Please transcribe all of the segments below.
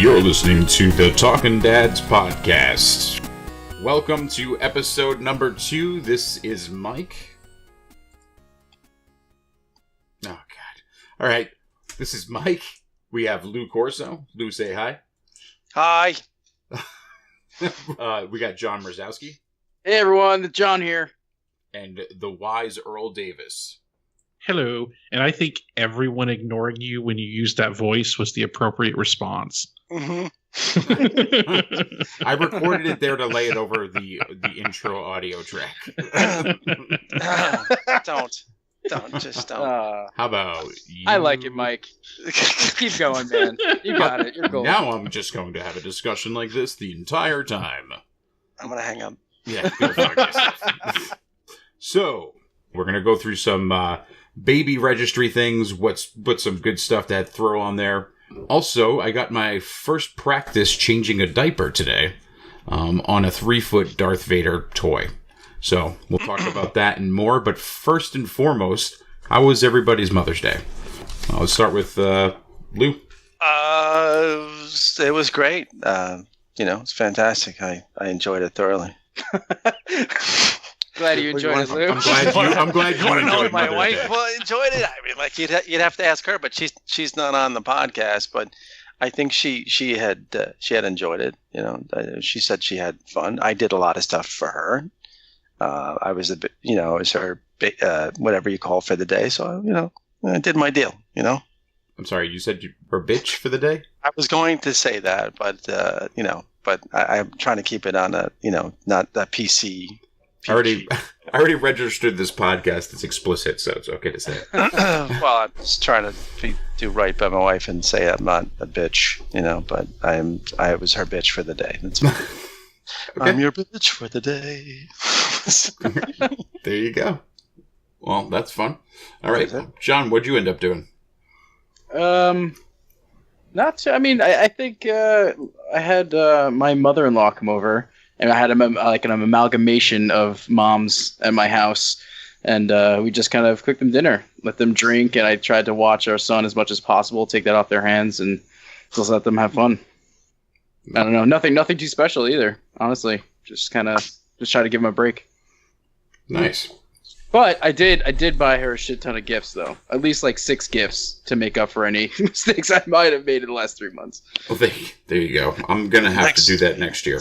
You're listening to the Talkin Dads podcast. Welcome to episode number 2. This is Mike. Oh, God. All right. This is Mike. We have Lou Corso. Lou, say hi. Hi. We got John Mrzowski. Hey, everyone. John here. And the wise Earl Davis. Hello, and I think everyone ignoring you when you used that voice was the appropriate response. Mm-hmm. I recorded it there to lay it over the intro audio track. Don't. Just don't. How about you? I like it, Mike. Keep going, man. You got it. You're gold. Now I'm just going to have a discussion like this the entire time. I'm going to hang up. Yeah, go fuck yourself. So, we're going to go through some baby registry things, put some good stuff to throw on there. Also, I got my first practice changing a diaper today on a 3-foot Darth Vader toy. So, we'll talk about that and more. But first and foremost, how was everybody's Mother's Day? Let's start with Lou. It was great. It's fantastic. I enjoyed it thoroughly. Glad you enjoyed it, Lou. I'm glad you enjoyed my Mother's wife Day. enjoyed it. I mean, like you'd have to ask her, but she's not on the podcast. But I think she had enjoyed it. She said she had fun. I did a lot of stuff for her. I was it was her whatever you call for the day. So I did my deal. I'm sorry, you said you were a bitch for the day? I was going to say that, but but I'm trying to keep it on not that PC. I already registered this podcast. It's explicit, so it's okay to say it. Well, I'm just trying to do right by my wife and say I'm not a bitch, but I was her bitch for the day. That's fine. Okay. I'm your bitch for the day. There you go. Well, that's fun. All right, John, what'd you end up doing? Not too. I mean, I think I had my mother-in-law come over, and I had an amalgamation of moms at my house, and we just kind of cooked them dinner, let them drink, and I tried to watch our son as much as possible, take that off their hands, and just let them have fun. I don't know, nothing too special either, honestly. Just try to give them a break. Nice. But I did buy her a shit ton of gifts, though. At least like 6 gifts to make up for any mistakes I might have made in the last 3 months. Well, there you go. I'm going to have to do that next year.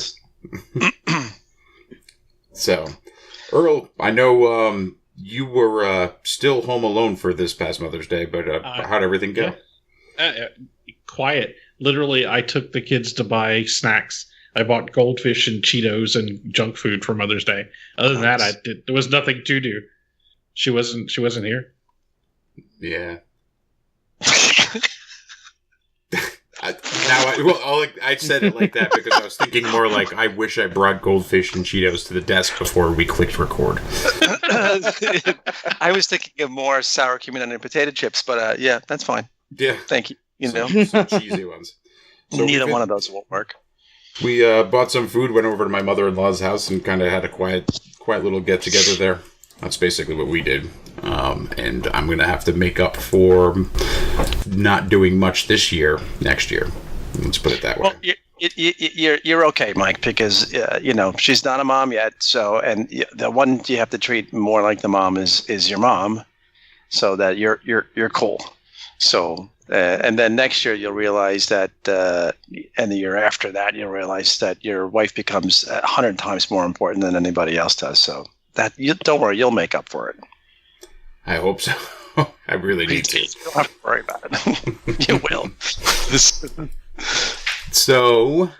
So, Earl, I know you were still home alone for this past Mother's Day, but how'd everything go? Quiet. Literally, I took the kids to buy snacks. I bought goldfish and Cheetos and junk food for Mother's Day. Other than that, there was nothing to do. She wasn't here. Yeah. I said it like that because I was thinking more like I wish I brought goldfish and Cheetos to the desk before we clicked record. I was thinking of more sour cream and onion potato chips, but yeah, that's fine. Yeah. Thank you. Some cheesy ones. So neither one of those won't work. We bought some food, went over to my mother-in-law's house, and kind of had a quiet little get-together there. That's basically what we did. And I'm going to have to make up for not doing much this year, next year. Let's put it that way. Well, you're okay, Mike, because, she's not a mom yet. So, and the one you have to treat more like the mom is your mom, so that you're cool. So, and then next year you'll realize that, and the year after that, you'll realize that your wife becomes 100 times more important than anybody else does. So don't worry, you'll make up for it. I hope so. I really need to. You don't have to worry about it. You will. So,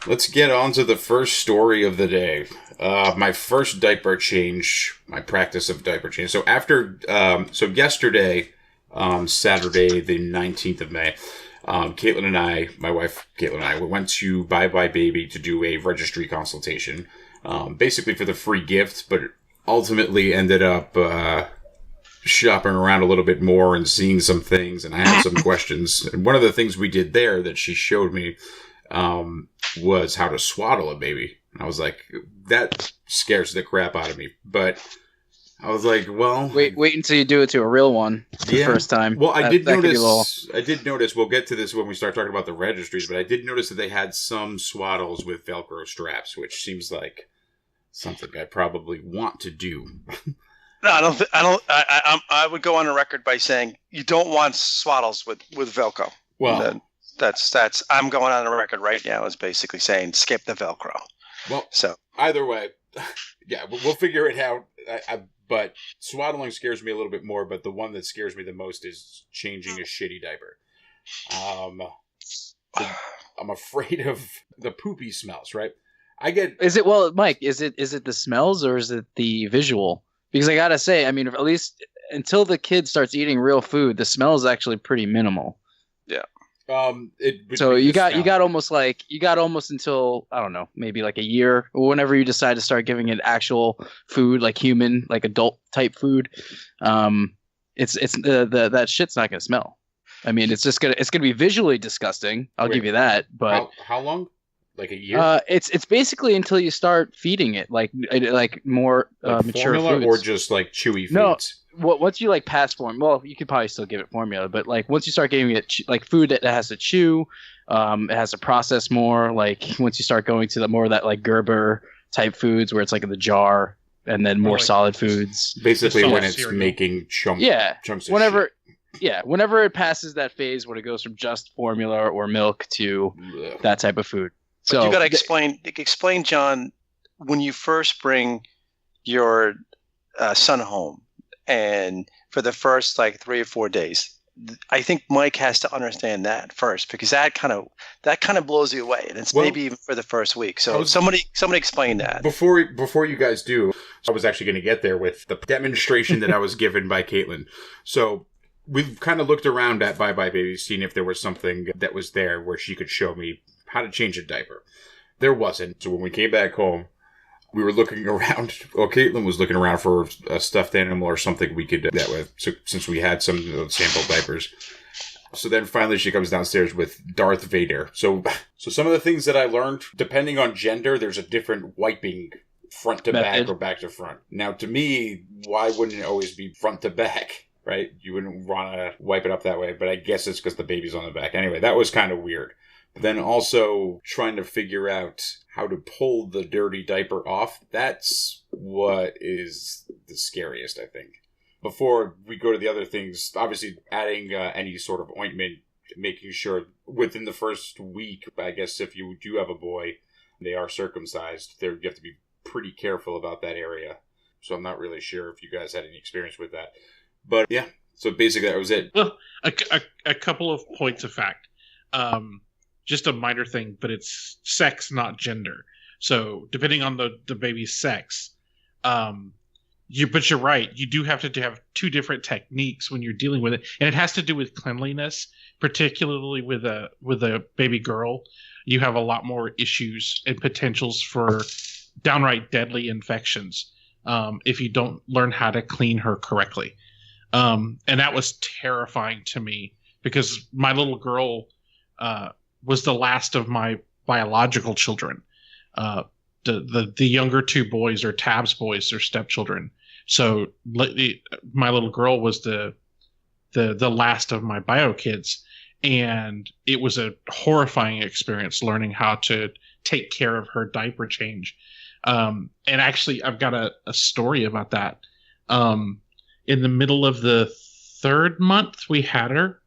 let's get on to the first story of the day. My first diaper change, my practice of diaper change. So yesterday, Saturday, the 19th of May, Caitlin and I, my wife Caitlin and I, we went to Bye Bye Baby to do a registry consultation, basically for the free gift, but ultimately ended up shopping around a little bit more and seeing some things, and I had some questions. And one of the things we did there that she showed me was how to swaddle a baby. And I was like, that scares the crap out of me. But I was like, well, Wait until you do it to a real one the first time. Well, I did that could be notice. I did notice. We'll get to this when we start talking about the registries, but I did notice that they had some swaddles with Velcro straps, which seems like something I probably want to do. No, I would go on a record by saying you don't want swaddles with Velcro. Well, that's. I'm going on a record right now as basically saying skip the Velcro. Well, so either way, yeah, we'll figure it out. But swaddling scares me a little bit more. But the one that scares me the most is changing a shitty diaper. I'm afraid of the poopy smells. Right? Mike? Is it the smells or is it the visual? Because I gotta say, I mean, at least until the kid starts eating real food, the smell is actually pretty minimal. Yeah. So you got almost until, I don't know, maybe like a year, or whenever you decide to start giving it actual food, like human, like adult type food. It's that shit's not gonna smell. I mean, it's gonna be visually disgusting. I'll give you that. But how long? Like a year? It's basically until you start feeding it like more mature formula, foods. or just like chewy foods. No, once you like pass formula, well, you could probably still give it formula, but like once you start giving it like food that has to chew, it has to process more. Like once you start going to the more of that like Gerber type foods where it's like in the jar, and then more solid foods. Basically, when it's making chunks. Of whenever. Shit. Yeah, whenever it passes that phase when it goes from just formula or milk to that type of food. But you got to explain, John, when you first bring your son home, and for the first like 3 or 4 days, I think Mike has to understand that first, because that kind of blows you away, and it's maybe even for the first week. So somebody explain that before you guys do. I was actually going to get there with the demonstration that I was given by Caitlin. So we've kind of looked around at Bye Bye Baby, seeing if there was something that was there where she could show me how to change a diaper. There wasn't. So when we came back home, we were looking around. Well, Caitlin was looking around for a stuffed animal or something we could do that with. So since we had some sample diapers. So then finally she comes downstairs with Darth Vader. So some of the things that I learned, depending on gender, there's a different wiping front to back or back to front. Now, to me, why wouldn't it always be front to back? Right? You wouldn't want to wipe it up that way. But I guess it's because the baby's on the back. Anyway, that was kind of weird. Then also trying to figure out how to pull the dirty diaper off. That's what is the scariest, I think. Before we go to the other things, obviously adding any sort of ointment, making sure within the first week, I guess if you do have a boy, they are circumcised, you have to be pretty careful about that area. So I'm not really sure if you guys had any experience with that. But yeah, so basically that was it. Well, a couple of points of fact. Just a minor thing, but it's sex, not gender. So depending on the baby's sex, but you're right. You do have to have two different techniques when you're dealing with it, and it has to do with cleanliness, particularly with a baby girl. You have a lot more issues and potentials for downright deadly infections if you don't learn how to clean her correctly. And that was terrifying to me because my little girl was the last of my biological children. The younger two boys are Tab's boys, they're stepchildren. So my little girl was the last of my bio kids, and it was a horrifying experience learning how to take care of her diaper change. And actually, I've got a story about that. In the middle of the 3rd month we had her,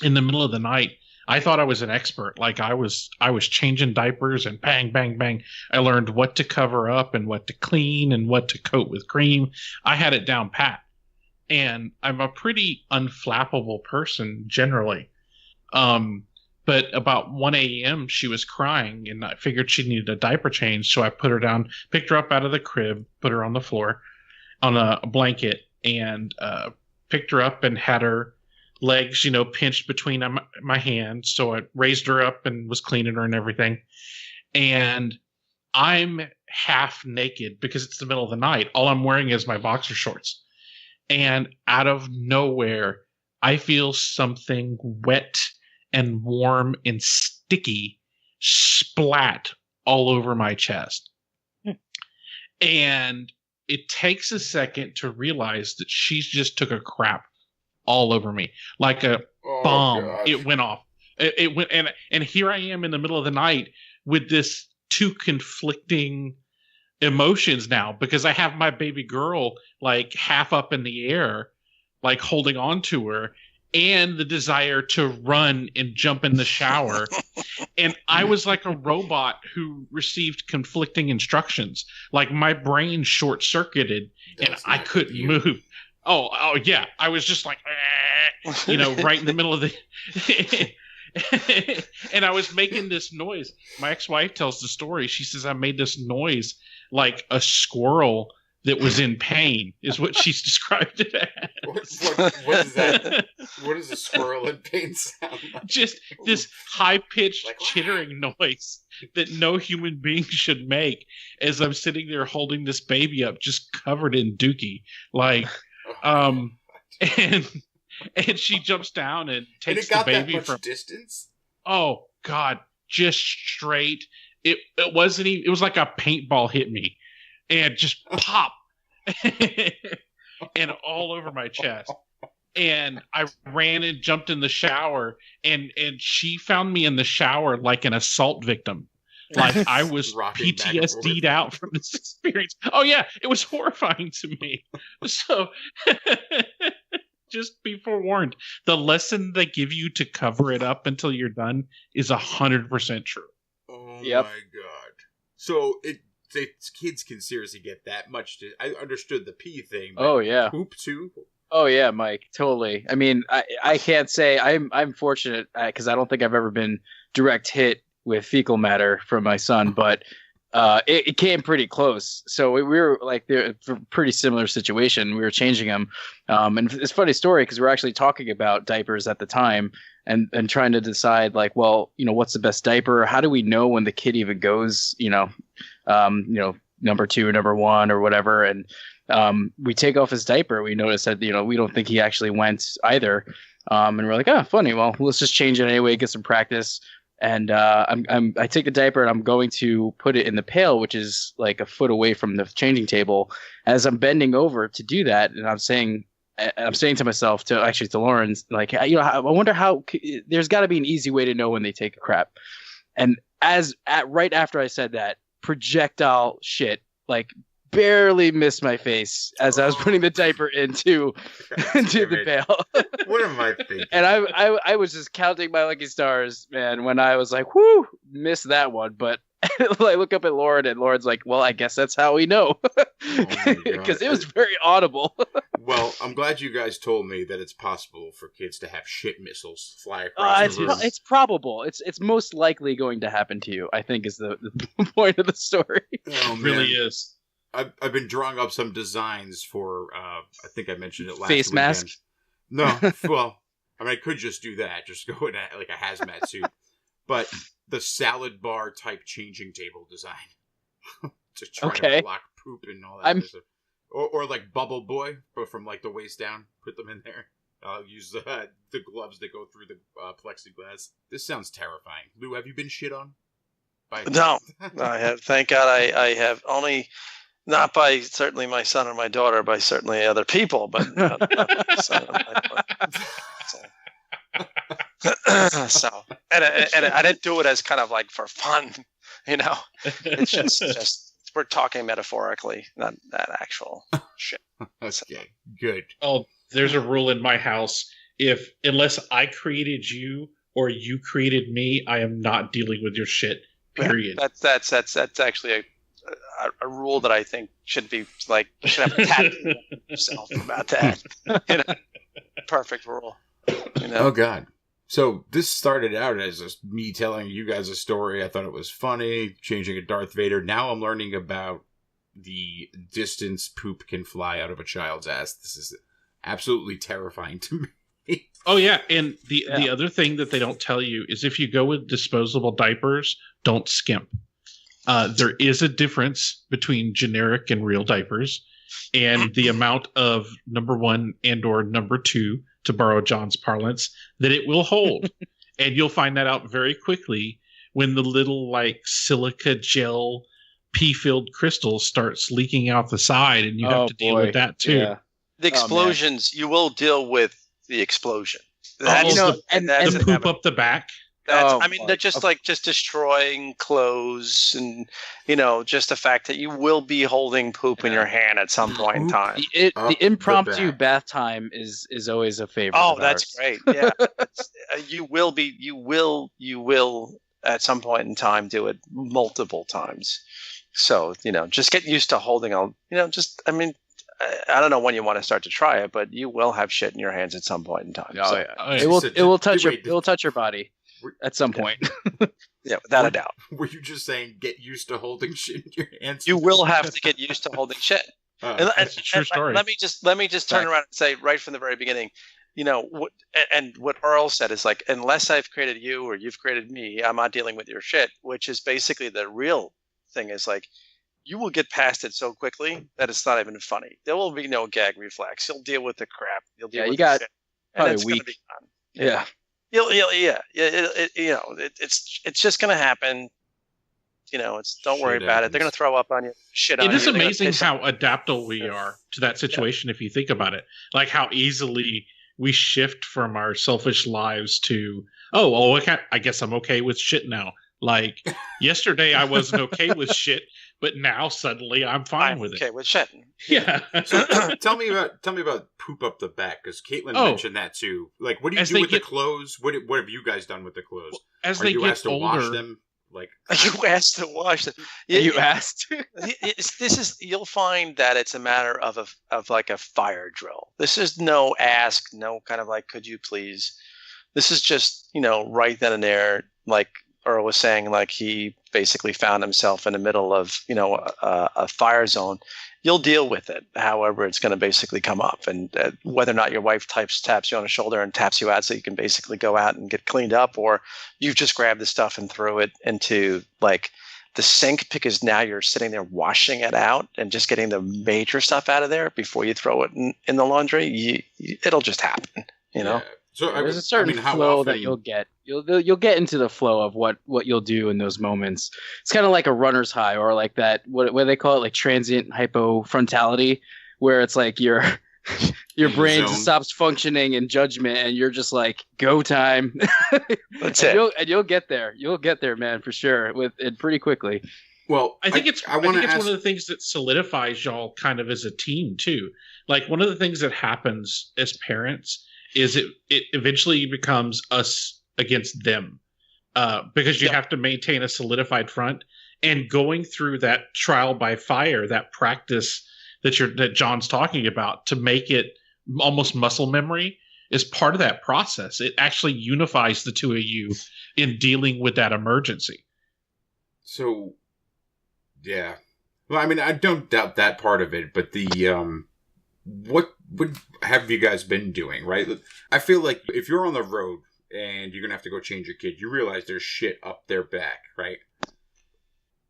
in the middle of the night, I thought I was an expert. Like I was changing diapers and bang, bang, bang. I learned what to cover up and what to clean and what to coat with cream. I had it down pat. And I'm a pretty unflappable person generally. But about 1 a.m. she was crying and I figured she needed a diaper change. So I put her down, picked her up out of the crib, put her on the floor on a blanket and picked her up and had her legs, pinched between my hands. So I raised her up and was cleaning her and everything. And I'm half naked because it's the middle of the night. All I'm wearing is my boxer shorts. And out of nowhere, I feel something wet and warm and sticky splat all over my chest. And it takes a second to realize that she's just took a crap all over me like a bomb. Gosh. It went off. It went, and here I am in the middle of the night with this two conflicting emotions now, because I have my baby girl like half up in the air, like holding on to her, and the desire to run and jump in the shower. And I was like a robot who received conflicting instructions. Like my brain short circuited and I couldn't move. Oh yeah. I was just like, right in the middle of the, and I was making this noise. My ex-wife tells the story. She says I made this noise like a squirrel that was in pain, is what she's described it as. What is that? What does a squirrel in pain sound like? Just this high-pitched chittering noise that no human being should make as I'm sitting there holding this baby up, just covered in dookie. Like, and she jumps down and takes the baby from distance. Oh God, just straight. It wasn't even. It was like a paintball hit me, and just pop, and all over my chest. And I ran and jumped in the shower, and she found me in the shower like an assault victim. Like I was PTSD'd out from this experience. Oh yeah, it was horrifying to me. So just be forewarned. The lesson they give you to cover it up until you're done is 100% true. Oh my God. So kids can seriously get that much. I understood the pee thing. Oh yeah. Poop too? Oh yeah, Mike, totally. I mean, I can't say I'm fortunate because I don't think I've ever been direct hit with fecal matter from my son, but it came pretty close. So we were like a pretty similar situation. We were changing him, and it's a funny story because we were actually talking about diapers at the time and trying to decide like, well, what's the best diaper? How do we know when the kid even goes, number 2 or number 1 or whatever? And we take off his diaper. We notice that we don't think he actually went either, and we're like, oh, funny. Well, let's just change it anyway, get some practice. And I take the diaper and I'm going to put it in the pail, which is like a foot away from the changing table. As I'm bending over to do that, and I'm saying to myself, to Lauren, like, I wonder how there's got to be an easy way to know when they take a crap. And right after I said that, projectile shit like barely missed my face as I was putting the diaper into the pail. What am I thinking? And I was just counting my lucky stars, man, when I was like, whoo, missed that one. But I look up at Lauren, and Lauren's like, well, I guess that's how we know. Because it was very audible. Well, I'm glad you guys told me that it's possible for kids to have shit missiles fly across the room. It's probable. It's most likely going to happen to you, I think, is the point of the story. Oh, it really is. I've been drawing up some designs for, I think I mentioned it last face weekend. mask? No, well, I mean, I could just do that, just go in like a hazmat suit. But the salad bar type changing table design. To try to block poop and all that stuff. Or like Bubble Boy, but from like the waist down, put them in there. I'll use the gloves that go through the plexiglass. This sounds terrifying. Lou, have you been shit on? No, I have. Thank God I have only... Not by certainly my son and my daughter, by certainly other people, but not my son and my daughter. So, and I didn't do it as kind of like for fun, It's just we're talking metaphorically, not that actual shit. Okay, good. Oh, there's a rule in my house: unless I created you or you created me, I am not dealing with your shit. Period. That's actually a rule that I think should be like, you should have a tattoo yourself about that. Perfect rule. Oh God. So this started out as me telling you guys a story. I thought it was funny, changing a Darth Vader. Now I'm learning about the distance poop can fly out of a child's ass. This is absolutely terrifying to me. Oh yeah, and the other thing that they don't tell you is if you go with disposable diapers, don't skimp. There is a difference between generic and real diapers, and the amount of number 1 and or number 2, to borrow John's parlance, that it will hold. And you'll find that out very quickly when the little like silica gel pea-filled crystals starts leaking out the side, and you have to deal with that too. Yeah. The explosions, you will deal with the explosion. That's, that's the poop up the back. They're just just destroying clothes and, just the fact that you will be holding poop in your hand at some point in time. The impromptu bath time is always a favorite. Oh, that's great. Yeah. you will at some point in time do it multiple times. So, just get used to holding I don't know when you want to start to try it, but you will have shit in your hands at some point in time. Oh, yeah. It will touch your body at some point. Yeah, without a doubt. Were you just saying get used to holding shit in your hands? You will have to get used to holding shit. That's a true story. Let me just turn around and say right from the very beginning, what Earl said is unless I've created you or you've created me, I'm not dealing with your shit, which is basically the real thing is you will get past it so quickly that it's not even funny. There will be no gag reflex. You'll deal with the crap. You'll deal with the shit. And it's going to be fun. Yeah. It's just going to happen. Don't worry about it. They're going to throw up on you. Shit on you. It is amazing how adaptable we are to that situation if you think about it. Like how easily we shift from our selfish lives to, I guess I'm okay with shit now. Like yesterday I wasn't okay with shit, but now suddenly I'm fine with it. Okay with shit. Yeah. So tell me about poop up the back, because Caitlin mentioned that too. Like, what do you do with the clothes? What have you guys done with the clothes? As Are they you get asked to older, wash them? Like, you asked to wash them. You asked. You'll find that it's a matter of a fire drill. This is no ask, no kind of could you please. This is just right then and there, like Earl was saying, he basically found himself in the middle of a fire zone. You'll deal with it, however it's going to basically come up, and whether or not your wife taps you on the shoulder and taps you out so you can basically go out and get cleaned up, or you've just grabbed the stuff and threw it into the sink because now you're sitting there washing it out and just getting the major stuff out of there before you throw it in the laundry. It'll just happen, Yeah. So there's a certain flow that you'll get. You'll get into the flow of what you'll do in those moments. It's kind of like a runner's high, or like that what do they call it, transient hypofrontality, where it's your brain just stops functioning in judgment, and you're just go time. That's it. You'll get there. You'll get there, man, for sure. With it pretty quickly. Well, I think it's one of the things that solidifies y'all kind of as a team too. One of the things that happens as parents is it eventually becomes us against them, because you have to maintain a solidified front, and going through that trial by fire, that practice that John's talking about, to make it almost muscle memory is part of that process. It actually unifies the two of you in dealing with that emergency. So, yeah. Well, I don't doubt that part of it, but what have you guys been doing, right? I feel like if you're on the road and you're going to have to go change your kid, you realize there's shit up their back, right?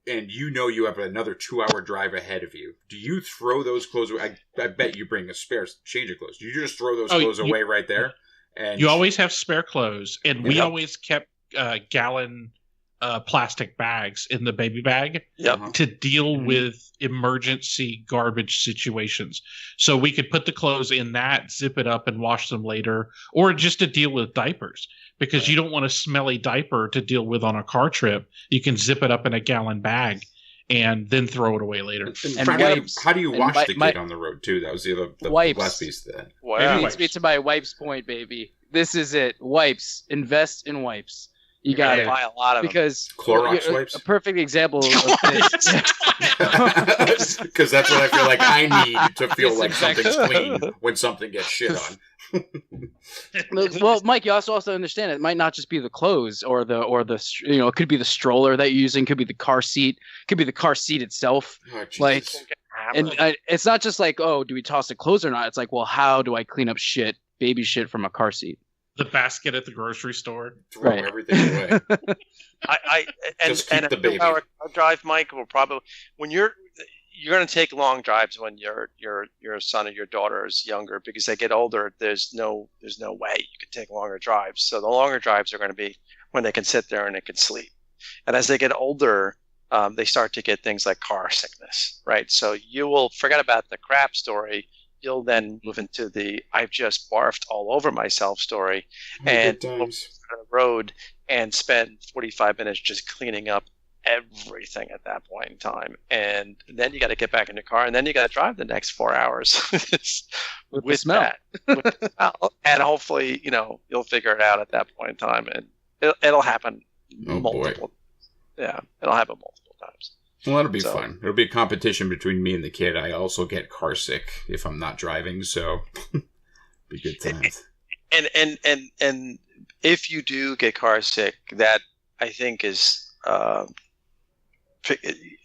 And you have another 2-hour drive ahead of you. Do you throw those clothes away? I bet you bring a spare change of clothes. Do you just throw those clothes away right there? And you always have spare clothes, and we always kept gallon plastic bags in the baby bag to deal with emergency garbage situations. So we could put the clothes in that, zip it up, and wash them later, or just to deal with diapers, because you don't want a smelly diaper to deal with on a car trip. You can zip it up in a gallon bag and then throw it away later. And wipes. How do you wash the kid on the road too? That was the wipes. last piece of that. Wow. Leads me to my wipes point, baby. This is it. Wipes. Invest in wipes. You got to buy a lot of because Clorox wipes. A perfect example of this. Because that's what I feel like I need to feel like something's clean when something gets shit on. Well, Mike, you also understand it might not just be the clothes or the it could be the stroller that you're using, could be the car seat, could be the car seat itself. Oh, and it's not just do we toss the clothes or not? It's well, how do I clean up baby shit from a car seat? The basket at the grocery store. Throw everything away. And a 2-hour drive, Mike, will probably, when you're going to take long drives when your son or your daughter is younger, because they get older. There's no way you can take longer drives. So the longer drives are going to be when they can sit there and they can sleep. And as they get older, they start to get things like car sickness, right? So you will forget about the crap story. You'll then move into the I've just barfed all over myself story, and Good times. go to the road and spend 45 minutes just cleaning up everything at that point in time. And then you got to get back in your car, and then you got to drive the next 4 hours With the smell. that. With the smell. And hopefully, you'll figure it out at that point in time, and it'll happen Oh, multiple. Yeah, it'll happen multiple times. Well, that'll be fun. It'll be a competition between me and the kid. I also get car sick if I'm not driving, so be good times. And if you do get car sick, that I think is, I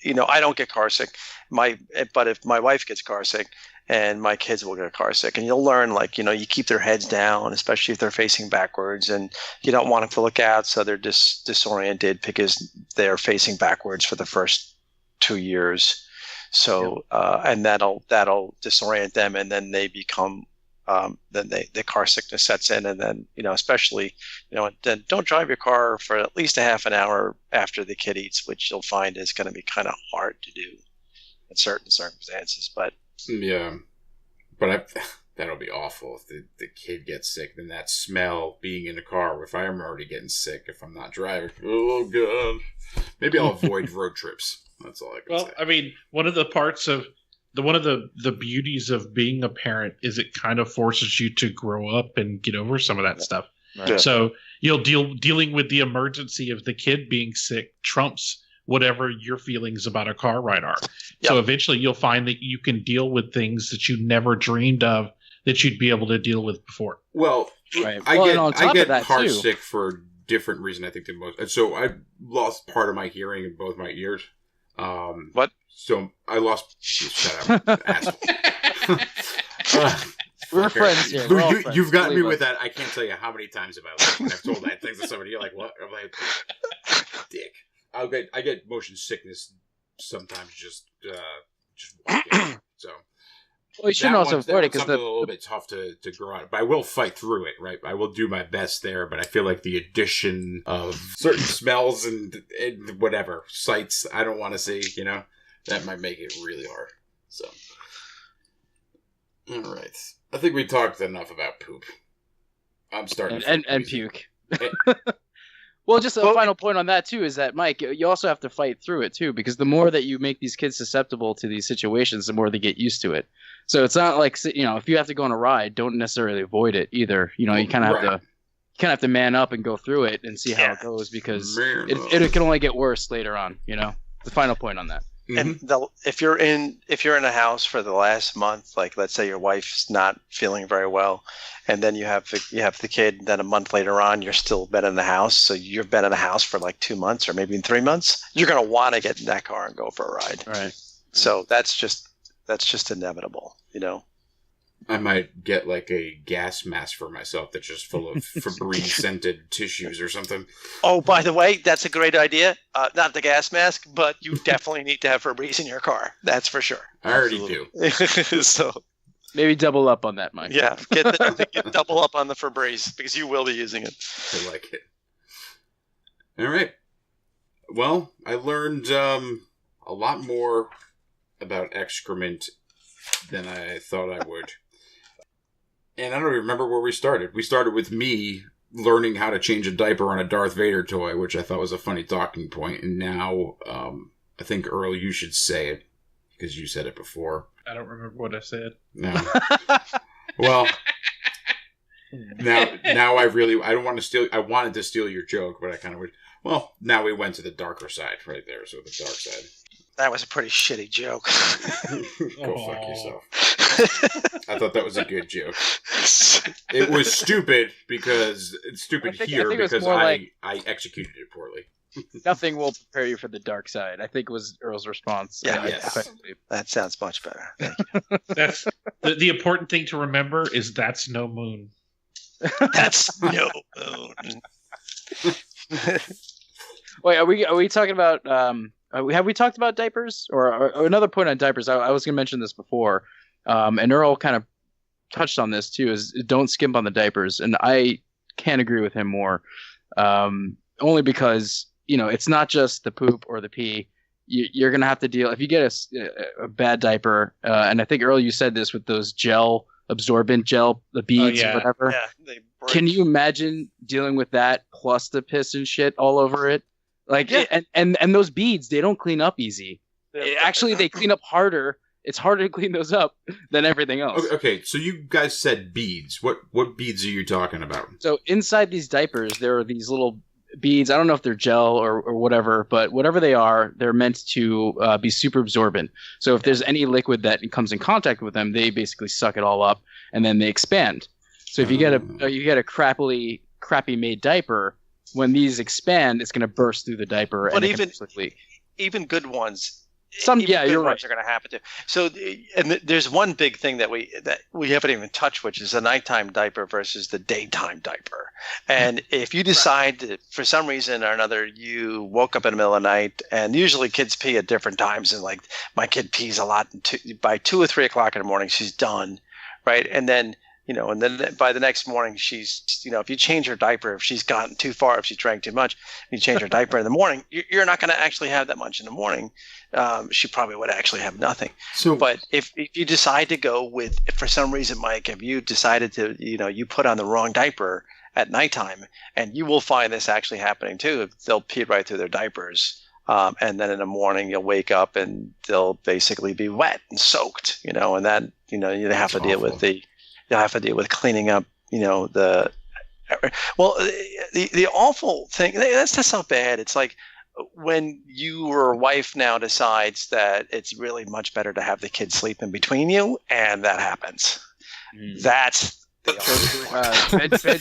don't get car sick. But if my wife gets car sick, and my kids will get car sick, and you'll learn, you keep their heads down, especially if they're facing backwards, and you don't want them to look out, so they're disoriented because they're facing backwards for the first 2 years. So, and that'll disorient them, and then they become, the car sickness sets in, and then, especially, then don't drive your car for at least a half an hour after the kid eats, which you'll find is going to be kind of hard to do in certain circumstances, but. Yeah, but that'll be awful if the kid gets sick. Then that smell being in the car, if I'm already getting sick, if I'm not driving, oh god. Maybe I'll avoid road trips. That's all I can say. Well, I mean, one of the parts of one of the beauties of being a parent is it kind of forces you to grow up and get over some of that stuff. Right. So dealing with the emergency of the kid being sick trumps whatever your feelings about a car ride are. Yep. So eventually you'll find that you can deal with things that you never dreamed of that you'd be able to deal with before. Well, Right. I Well, and on top get of that, car too- sick for a different reason, I think, than most. So I lost part of my hearing in both my ears. What? So I lost. Shut up, asshole. We're friends here. We're all friends. You've gotten me Believe with us. that. I can't tell you how many times have I left when I've told that things to somebody. You're like, what? I'm like, dick. I get motion sickness sometimes just walking. So Well, you shouldn't also avoid it because something a little bit tough to grow out. But I will fight through it, right? I will do my best there. But I feel like the addition of certain smells and whatever sights I don't want to see, that might make it really hard. So, all right. I think we talked enough about poop. I'm starting to and puke. Well, just a final point on that too is that, Mike, you also have to fight through it too, because the more that you make these kids susceptible to these situations, the more they get used to it. So it's not like, if you have to go on a ride, don't necessarily avoid it either. You kind of have to man up and go through it and see how it goes, because it can only get worse later on. The final point on that. And if you're in a house for the last month, like let's say your wife's not feeling very well, and then you have the kid, then a month later on you're still been in the house, so you've been in the house for like 2 months or maybe 3 months, you're gonna want to get in that car and go for a ride. Right. So that's just inevitable, I might get like a gas mask for myself that's just full of Febreze scented tissues or something. Oh, by the way, that's a great idea. Not the gas mask, but you definitely need to have Febreze in your car. That's for sure. I already do. So Maybe double up on that, Mike. yeah, get double up on the Febreze because you will be using it. I like it. All right. Well, I learned a lot more about excrement than I thought I would. And I don't even remember where we started. We started with me learning how to change a diaper on a Darth Vader toy, which I thought was a funny talking point. And now I think, Earl, you should say it because you said it before. I don't remember what I said. No. Well, now I don't want to steal. I wanted to steal your joke, but I kind of would. Well, now we went to the darker side right there. So the dark side. That was a pretty shitty joke. Go fuck yourself. I thought that was a good joke. It was stupid because it's stupid I think it was because more I executed it poorly. Nothing will prepare you for the dark side, I think was Earl's response. Yeah, yes. Effectively. That sounds much better. That's the important thing to remember is that's no moon. That's no moon. Wait, are we talking about? Have we talked about diapers? Or another point on diapers? I was going to mention this before, and Earl kind of touched on this too. Is don't skimp on the diapers, and I can't agree with him more. Only because it's not just the poop or the pee. you're gonna have to deal if you get a bad diaper. And I think Earl, you said this with those absorbent gel, the beads or whatever. Yeah, they break. Can you imagine dealing with that plus the piss and shit all over it? Like, and those beads, they don't clean up easy. Actually, they clean up harder. It's harder to clean those up than everything else. Okay, so you guys said beads. What beads are you talking about? So inside these diapers, there are these little beads. I don't know if they're gel or whatever, but whatever they are, they're meant to be super absorbent. So if there's any liquid that comes in contact with them, they basically suck it all up and then they expand. So if you get a crappy made diaper, when these expand, it's going to burst through the diaper. But and even good ones. You're right. Are going to happen too. So, and there's one big thing that we haven't even touched, which is the nighttime diaper versus the daytime diaper. And if you decide that for some reason or another you woke up in the middle of the night, and usually kids pee at different times, and like my kid pees a lot by 2 or 3 o'clock in the morning, she's done, right? And then by the next morning, she's, if you change her diaper, if she's gotten too far, if she drank too much, you change her diaper in the morning, you're not going to actually have that much in the morning. She probably would actually have nothing. But if you decide to go with, if for some reason, Mike, if you decided to, you put on the wrong diaper at nighttime, and you will find this actually happening too, they'll pee right through their diapers. And then in the morning you'll wake up and they'll basically be wet and soaked, and that, you have to deal with you'll have to deal with cleaning up, the awful thing. That's not bad. It's like when your wife now decides that it's really much better to have the kids sleep in between you, and that happens. That's bed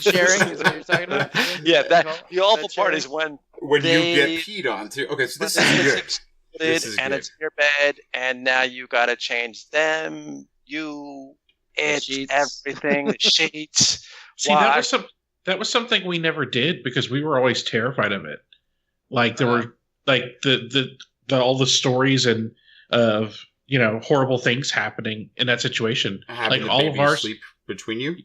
sharing is what you're talking about. Yeah, the awful part is when you get peed on too. Okay, so this is good. It's in your bed, and now you got to change them. Everything, the sheets. See, that was something we never did because we were always terrified of it. Like there were like the all the stories and of horrible things happening in that situation. Having like all of ours sleep between you.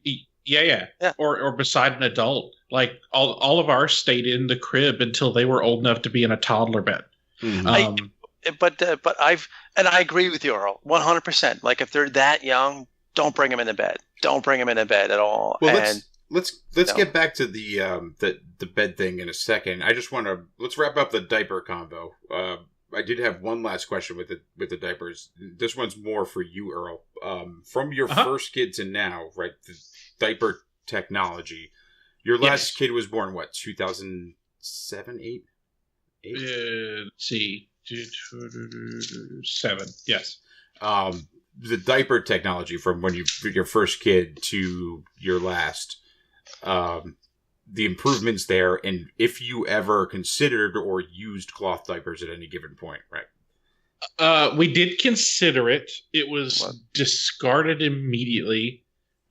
Yeah. Or beside an adult. Like all of ours stayed in the crib until they were old enough to be in a toddler bed. Mm-hmm. But I agree with you, Earl, 100%. Like if they're that young, don't bring them in the bed. Don't bring them in the bed at all. Well, let's get back to the bed thing in a second. I just want to let's wrap up the diaper combo. I did have one last question with the diapers. This one's more for you, Earl. From your first kid to now, right? The diaper technology. Your last kid was born what? 2007, 8? Let's see. 7. Yes. The diaper technology from when your first kid to your last, the improvements there, and if you ever considered or used cloth diapers at any given point, right? We did consider it. It was discarded immediately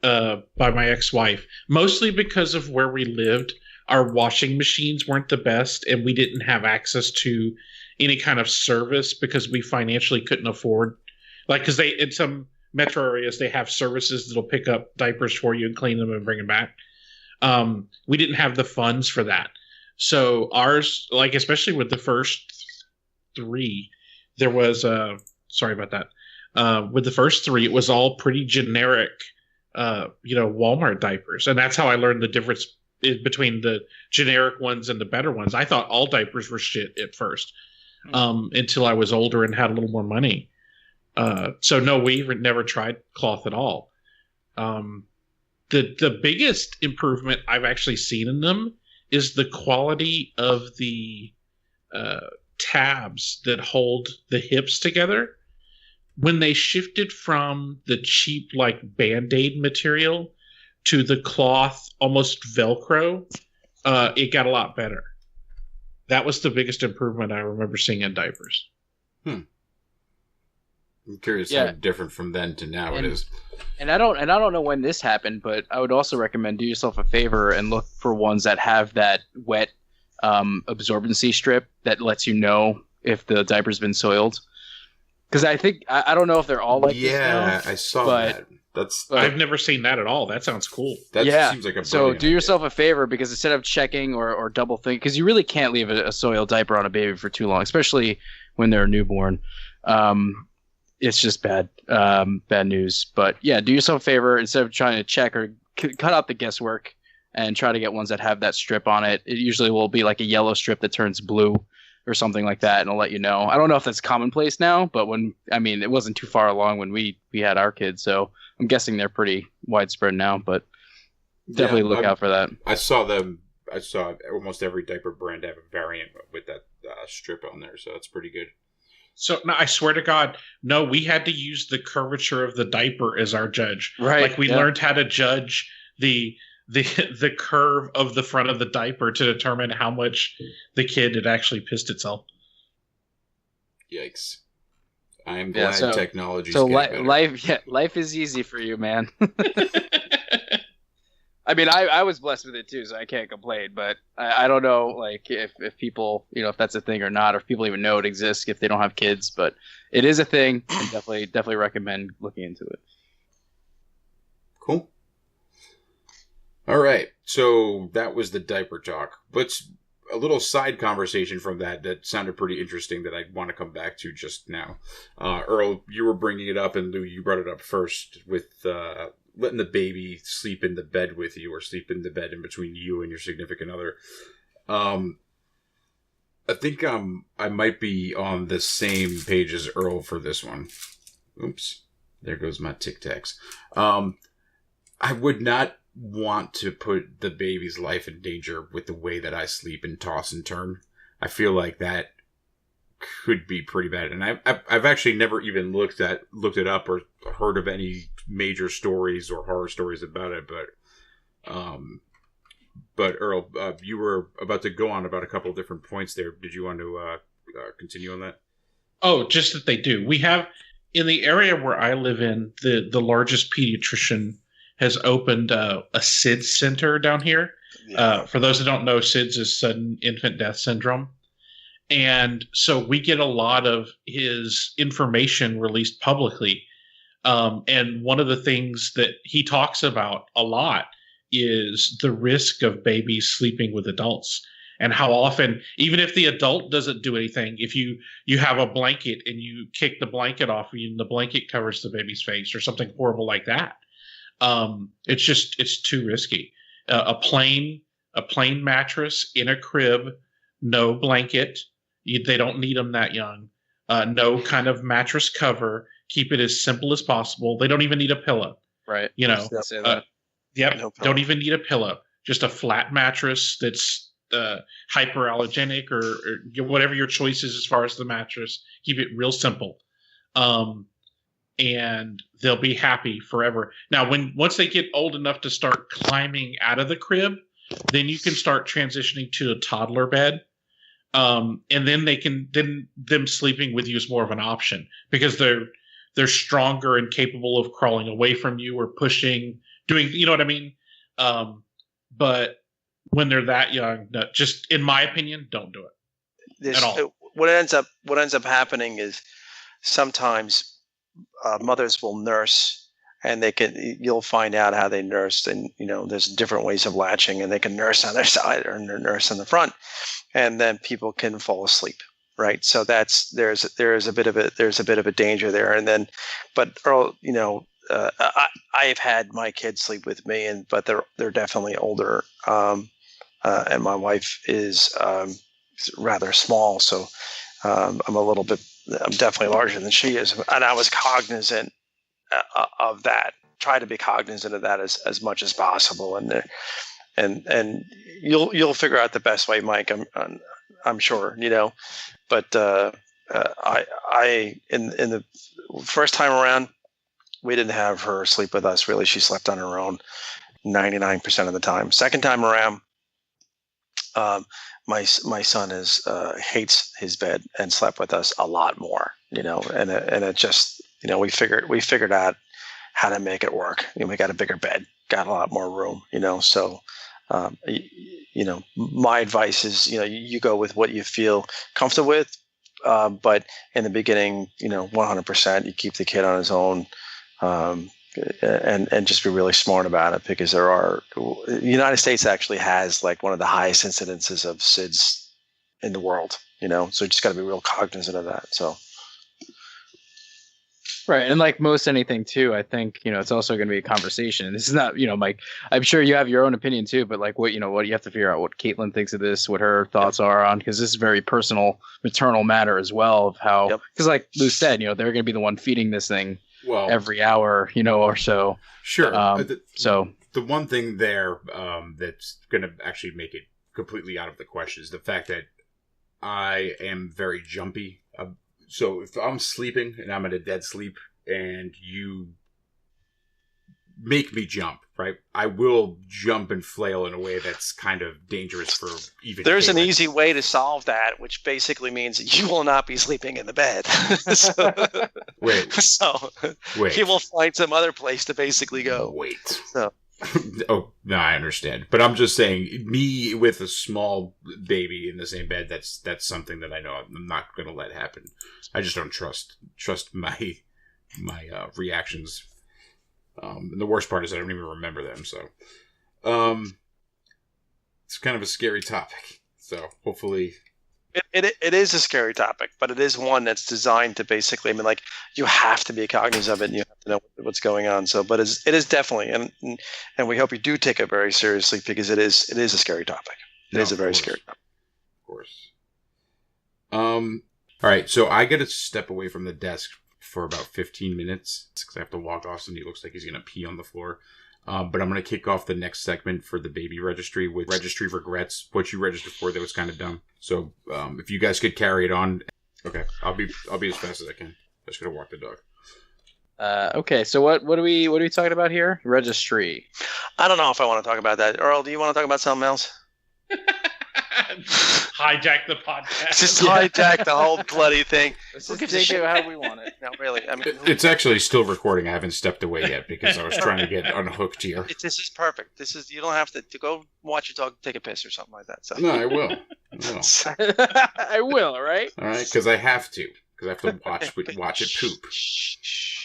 by my ex-wife, mostly because of where we lived. Our washing machines weren't the best, and we didn't have access to any kind of service because we financially couldn't afford. Like, because in some metro areas, they have services that'll pick up diapers for you and clean them and bring them back. We didn't have the funds for that. So ours, like, especially with the first 3, there was, sorry about that. With the first 3, it was all pretty generic, Walmart diapers. And that's how I learned the difference between the generic ones and the better ones. I thought all diapers were shit at first, until I was older and had a little more money. So no, we never tried cloth at all. The biggest improvement I've actually seen in them is the quality of the tabs that hold the hips together. When they shifted from the cheap like Band-Aid material to the cloth, almost Velcro, it got a lot better. That was the biggest improvement I remember seeing in diapers. I'm curious how different from then to now it is. And I don't know when this happened, but I would also recommend do yourself a favor and look for ones that have that wet absorbency strip that lets you know if the diaper's been soiled. Because I don't know if they're all like this now. Yeah, I saw that. I've never seen that at all. That sounds cool. That Yeah. seems like a So brilliant do yourself a favor, because instead of checking or double think, because you really can't leave a soiled diaper on a baby for too long, especially when they're newborn. It's just bad news. But yeah, do yourself a favor, instead of trying to check or cut out the guesswork and try to get ones that have that strip on it. It usually will be like a yellow strip that turns blue or something like that, and it'll let you know. I don't know if that's commonplace now, but it wasn't too far along when we had our kids, so I'm guessing they're pretty widespread now, but definitely look out for that. I saw almost every diaper brand have a variant with that strip on there, so that's pretty good. So no, I swear to God, no, we had to use the curvature of the diaper as our judge. Right. Like we learned how to judge the curve of the front of the diaper to determine how much the kid had actually pissed itself. Yikes. I am glad technology. So life is easy for you, man. I mean, I was blessed with it too, so I can't complain. But I don't know, like if people, if that's a thing or not, or if people even know it exists if they don't have kids. But it is a thing, and definitely recommend looking into it. Cool. All right, so that was the diaper talk. But a little side conversation from that sounded pretty interesting that I want to come back to just now. Earl, you were bringing it up, and Lou, you brought it up first with letting the baby sleep in the bed with you, or sleep in the bed in between you and your significant other. I think I might be on the same page as Earl for this one. Oops, there goes my Tic Tacs. I would not want to put the baby's life in danger with the way that I sleep and toss and turn. I feel like that could be pretty bad, and I've actually never even looked it up or heard of any major stories or horror stories about it. But Earl, you were about to go on about a couple of different points there. Did you want to continue on that? Oh, just that they do. We have in the area where I live in, the largest pediatrician has opened a SIDS center down here. Yeah. For those that don't know, SIDS is sudden infant death syndrome. And so we get a lot of his information released publicly. And one of the things that he talks about a lot is the risk of babies sleeping with adults, and how often, even if the adult doesn't do anything, if you have a blanket and you kick the blanket off of you and the blanket covers the baby's face or something horrible like that, it's too risky. A plain mattress in a crib, no blanket. They don't need them that young. No kind of mattress cover. Keep it as simple as possible. They don't even need a pillow. Right. Yep. No, don't even need a pillow. Just a flat mattress that's hyperallergenic or whatever your choice is as far as the mattress. Keep it real simple. And they'll be happy forever. Now, once they get old enough to start climbing out of the crib, then you can start transitioning to a toddler bed. And then them sleeping with you is more of an option, because they're stronger and capable of crawling away from you or pushing, doing, you know what I mean? But when they're that young, no, just in my opinion, don't do it at all. What ends up happening is sometimes mothers will nurse, and you'll find out how they nursed, and there's different ways of latching, and they can nurse on their side or nurse on the front, and then people can fall asleep, right? So there's a bit of a danger there. And then, but Earl, I've had my kids sleep with me, but they're definitely older, and my wife is rather small, so I'm definitely larger than she is, and I was cognizant of that. Try to be cognizant of that as much as possible, and you'll figure out the best way, Mike. I'm sure, But I in the first time around, we didn't have her sleep with us. Really, she slept on her own 99% of the time. Second time around, my son hates his bed and slept with us a lot more, and it just, we figured out how to make it work. We got a bigger bed, got a lot more room, so, my advice is, you go with what you feel comfortable with. But in the beginning, 100%, you keep the kid on his own. and just be really smart about it, because the United States actually has like one of the highest incidences of SIDS in the world, so you just got to be real cognizant of that. So. Right, and like most anything too, I think it's also going to be a conversation. This is not, Mike. I'm sure you have your own opinion too, but like what you have to figure out what Caitlin thinks of this, what her thoughts are on, because this is a very personal, maternal matter as well of how, because like Lou said, they're going to be the one feeding this thing every hour, or so. Sure. So the one thing there that's going to actually make it completely out of the question is the fact that I am very jumpy. So if I'm sleeping and I'm in a dead sleep and you make me jump, right, I will jump and flail in a way that's kind of dangerous for even. There's an easy way to solve that, which basically means you will not be sleeping in the bed. Wait. You will find some other place to basically go. Wait. So. Oh, no, I understand. But I'm just saying, me with a small baby in the same bed, that's something that I know I'm not going to let happen. I just don't trust my reactions. And the worst part is I don't even remember them. So it's kind of a scary topic. So hopefully... It is a scary topic, but it is one that's designed to basically, you have to be cognizant of it and you have to know what's going on. So, but it is definitely, and we hope you do take it very seriously, because it is a scary topic. It is a very scary topic. Of course. All right. So I get to step away from the desk for about 15 minutes because I have to walk Austin. He looks like he's going to pee on the floor. But I'm going to kick off the next segment for the baby registry with registry regrets. What you registered for that was kind of dumb. So if you guys could carry it on. Okay, I'll be as fast as I can. I just got to walk the dog. Okay, so what are we talking about here? Registry. I don't know if I want to talk about that. Earl, do you want to talk about something else? Hijack the podcast. Just hijack the whole bloody thing. We'll take it how we want it. No, really. It's actually still recording. I haven't stepped away yet because I was trying to get unhooked here. This is perfect. You don't have to go watch your dog take a piss or something like that. So. No, I will. I will, right? All right, because I have to. Because I have to watch it poop.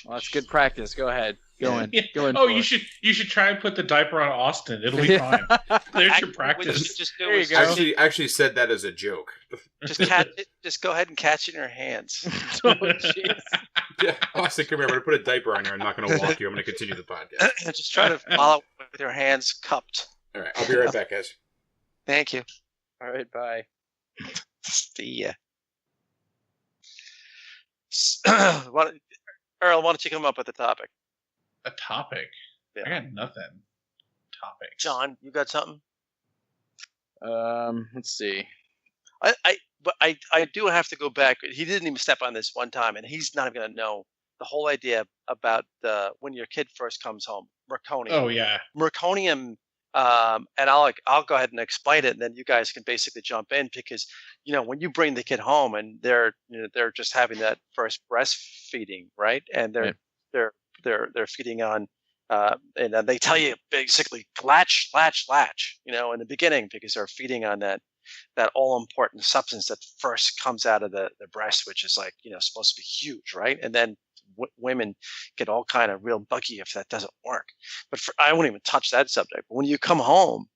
Well, that's good practice. Go ahead. Go in. Oh, you should try and put the diaper on Austin. It'll be fine. There's your practice. There you go. I actually said that as a joke. Just catch it. Just go ahead and catch it in your hands. Oh, jeez. Yeah, Austin, come here. I'm going to put a diaper on you. I'm not going to walk you. I'm going to continue the podcast. Just try to follow with your hands cupped. All right. I'll be right back, guys. Thank you. All right. Bye. See ya. Earl, why don't you come up with a topic? A topic? Yeah. I got nothing. Topic. John, you got something? Let's see. I do have to go back. He didn't even step on this one time, and he's not going to know the whole idea about when your kid first comes home. Merconium. Oh yeah. Merconium. And I'll go ahead and explain it, and then you guys can basically jump in, because when you bring the kid home and they're just having that first breastfeeding, right? And they're feeding on and they tell you basically latch, in the beginning, because they're feeding on that all important substance that first comes out of the breast, which is supposed to be huge, right? And then women get all kind of real buggy if that doesn't work. But I won't even touch that subject. But when you come home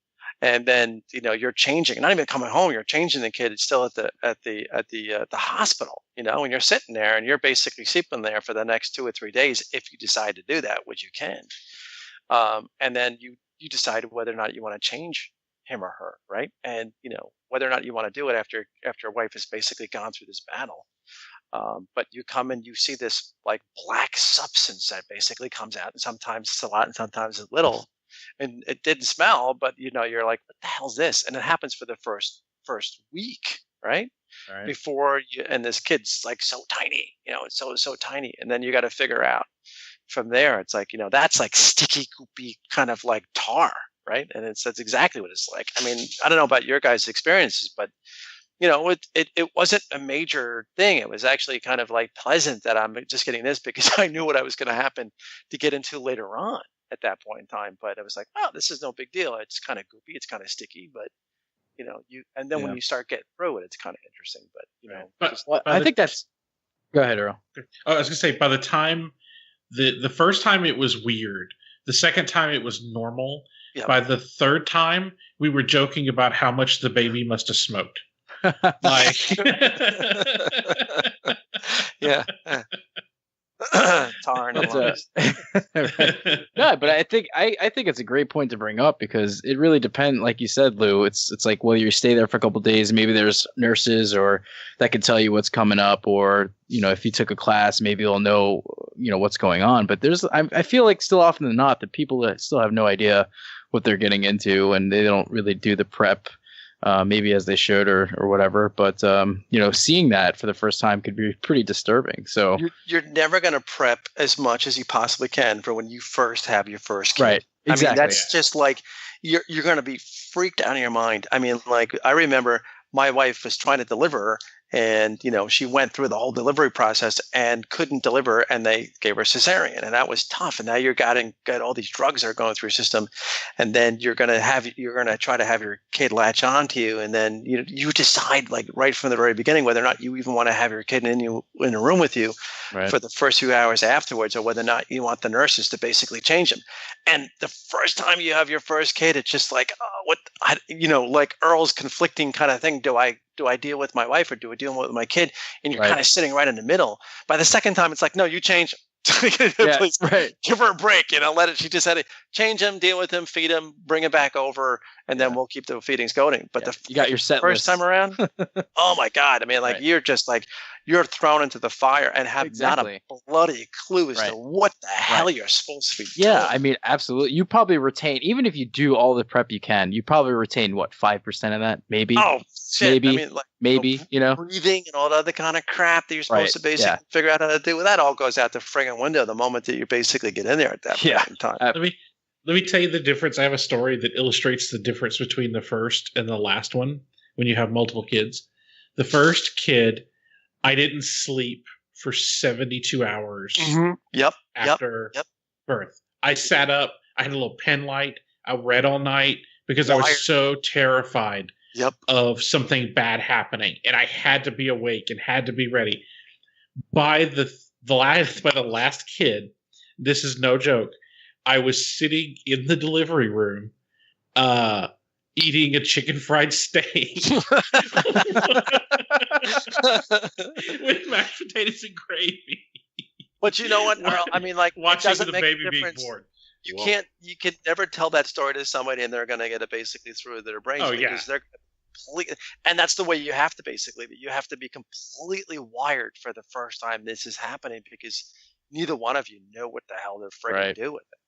and then you're changing, not even coming home, you're changing the kid. It's still at the hospital, and you're sitting there and you're basically sleeping there for the next 2 or 3 days if you decide to do that, which you can. And then you decide whether or not you want to change him or her, right? And whether or not you want to do it after your wife has basically gone through this battle. But you come and you see this like black substance that basically comes out, and sometimes it's a lot and sometimes it's little, and it didn't smell, but you're like, what the hell's this? And it happens for the first week, right? Right. Before you, and this kid's like so tiny, it's so tiny, and then you got to figure out from there. It's like that's like sticky, goopy kind of like tar, right? And that's exactly what it's like. I mean, I don't know about your guys' experiences, but it wasn't a major thing. It was actually kind of like pleasant that I'm just getting this, because I knew what I was going to happen to get into later on at that point in time. But it was like, oh, this is no big deal. It's kind of goopy. It's kind of sticky, but and then when you start getting through it, it's kind of interesting. But I think that's. Go ahead, Earl. I was going to say, by the time The first time it was weird. The second time it was normal. Yep. By the third time, we were joking about how much the baby must have smoked. Like, Yeah. Tar and That's lungs. No, but I think it's a great point to bring up because it really depends. Like you said, Lou, it's like, well, you stay there for a couple of days. Maybe there's nurses or that can tell you what's coming up, or if you took a class, maybe they'll know what's going on. But I feel like still often than not, the people that still have no idea what they're getting into, and they don't really do the prep. Maybe as they should or whatever, but seeing that for the first time could be pretty disturbing. So you're never going to prep as much as you possibly can for when you first have your first kid. Right, exactly. I mean, that's just like you're going to be freaked out of your mind. I mean, like I remember my wife was trying to deliver, and she went through the whole delivery process and couldn't deliver, and they gave her cesarean, and that was tough. And now you're got all these drugs that are going through your system, and then you're gonna try to have your kid latch on to you, and then you decide like right from the very beginning whether or not you even want to have your kid in a room with you for the first few hours afterwards, or whether or not you want the nurses to basically change them. And the first time you have your first kid, it's just like, like Earl's conflicting kind of thing. Do I deal with my wife or do I deal with my kid? And you're kind of sitting right in the middle. By the second time, it's like, no, you change. Please give her a break. She just had to change him, deal with him, feed him, bring him back over, and then we'll keep the feedings going. But you got your set first list. time around, oh my God. I mean, like you're just like, you're thrown into the fire and have not a bloody clue as to what the hell you're supposed to be doing. Yeah, I mean, absolutely. You probably retain, even if you do all the prep you can, you probably retain 5% of that, maybe. Oh, shit. Maybe, I mean, like, maybe, breathing and all the other kind of crap that you're supposed to basically figure out how to do. That all goes out the friggin' window the moment that you basically get in there at that point in time. Let me tell you the difference. I have a story that illustrates the difference between the first and the last one when you have multiple kids. The first kid, I didn't sleep for 72 hours after birth. I sat up. I had a little pen light. I read all night because I was so terrified of something bad happening, and I had to be awake and had to be ready. By the last kid, this is no joke, I was sitting in the delivery room, eating a chicken fried steak with mashed potatoes and gravy. But you know what, Earl? I mean, like, watching it doesn't the make baby a being difference. born. You can never tell that story to somebody and they're going to get it basically through their brains because they're completely, and that's the way you have to basically, you have to be completely wired for the first time this is happening because neither one of you know what the hell they're friggin' do with it.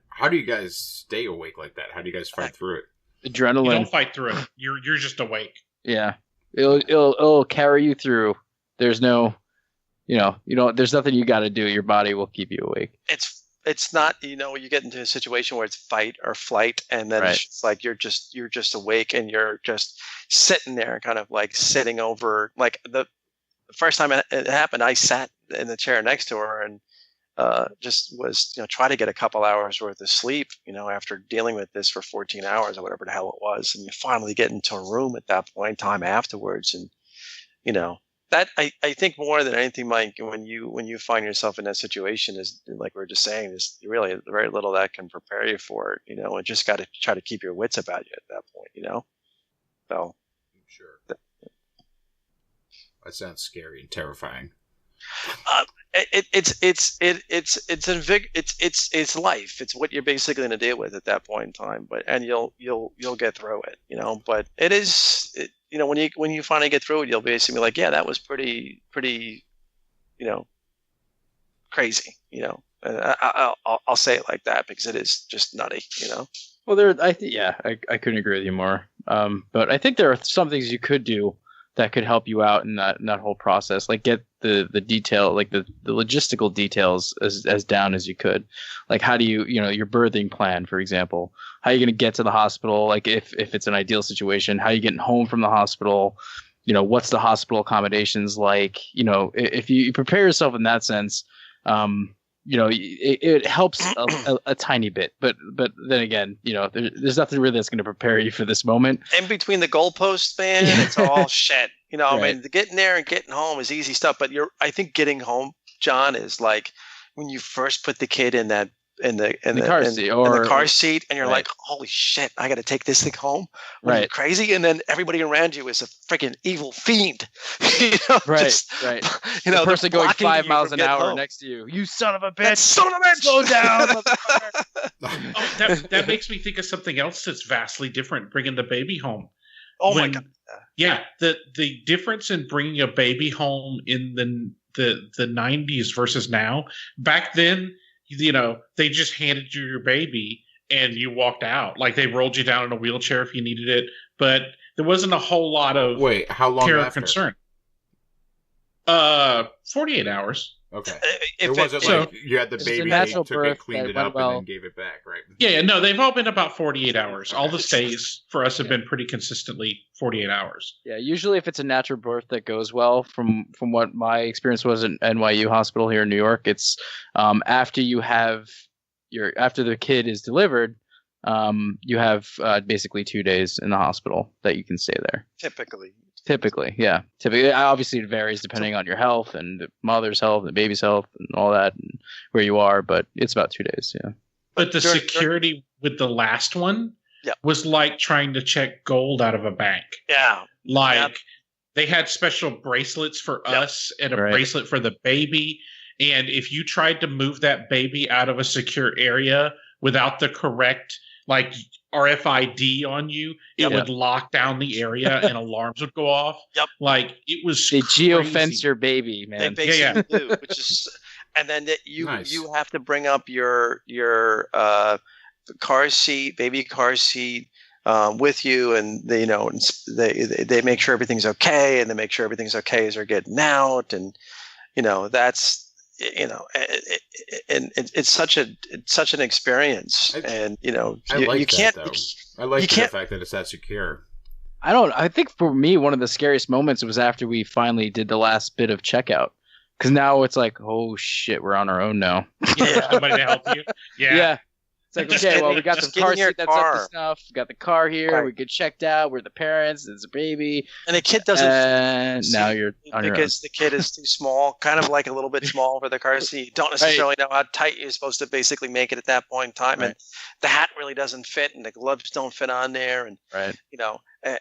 How do you guys stay awake like that? How do you guys fight through it? Adrenaline. You don't fight through it. You're just awake. Yeah. It'll carry you through. There's no, there's nothing you got to do. Your body will keep you awake. It's not, you get into a situation where it's fight or flight, and then it's just like you're just awake and you're just sitting there, kind of like sitting over. Like the first time it happened, I sat in the chair next to her and just was try to get a couple hours worth of sleep. After dealing with this for 14 hours or whatever the hell it was, and you finally get into a room at that point in time afterwards, and that I think more than anything, Mike, when you find yourself in that situation, is like we were just saying, is really very little that can prepare you for it, and just got to try to keep your wits about you at that point, So, sure, that sounds scary and terrifying. It's life. It's what you're basically going to deal with at that point in time. And you'll get through it, But it is, when you finally get through it, you'll basically be like, yeah, that was pretty, crazy, I'll say it like that because it is just nutty, Well, I couldn't agree with you more. But I think there are some things you could do that could help you out in that whole process. Like get the detail, like the logistical details as down as you could. Like how do you, your birthing plan, for example, how are you going to get to the hospital? Like if it's an ideal situation, how are you getting home from the hospital? What's the hospital accommodations like? If you prepare yourself in that sense, it helps a tiny bit, but then again, there's nothing really that's going to prepare you for this moment. In between the goalposts, man, it's all shit. I mean, getting there and getting home is easy stuff, but I think getting home John, is like when you first put the kid in the car seat, and you're like, holy shit, I got to take this thing home. Are you crazy? And then everybody around you is a freaking evil fiend. Right. The person going 5 miles an hour next to you. You son of a bitch! Slow down. That makes me think of something else that's vastly different. Bringing the baby home. Oh my god! Yeah, the difference in bringing a baby home in the 90s versus now. Back then, they just handed you your baby and you walked out. Like, they rolled you down in a wheelchair if you needed it, but there wasn't a whole lot of how long care after? or concern. 48 hours. Okay. It wasn't like you had the baby, they took it, cleaned it up, and then gave it back, right? Yeah, no, they've all been about 48 hours. All the stays for us have been pretty consistently 48 hours. Yeah, usually if it's a natural birth that goes well, from what my experience was at NYU Hospital here in New York, it's after the kid is delivered, you have basically 2 days in the hospital that you can stay there. Typically, yeah. Obviously, it varies depending on your health and the mother's health, the baby's health, and all that, and where you are. But it's about 2 days, yeah. But the security with the last one was like trying to check gold out of a bank. Yeah. They had special bracelets for us and a bracelet for the baby. And if you tried to move that baby out of a secure area without the correct RFID on you, it would lock down the area and alarms would go off. Yep. Like, it was They geofence your baby, man. They basically do, which is, and then you have to bring up your car seat, baby car seat, with you, and they make sure everything's okay, and they make sure everything's okay as they're getting out, and that's. And it's such an experience, and you can't. I like the fact that it's that secure. I think for me, one of the scariest moments was after we finally did the last bit of checkout, because now it's like, oh shit, we're on our own now. Yeah, somebody to help you. Yeah. It's like, okay, well, we got the car seat that's up to snuff. We got the car here. Right. We get checked out. We're the parents. There's a baby. And the kid doesn't. And now you're on your own. Because the kid is too small, kind of like a little bit small for the car seat. You don't necessarily know how tight you're supposed to basically make it at that point in time. And the hat really doesn't fit, and the gloves don't fit on there. And,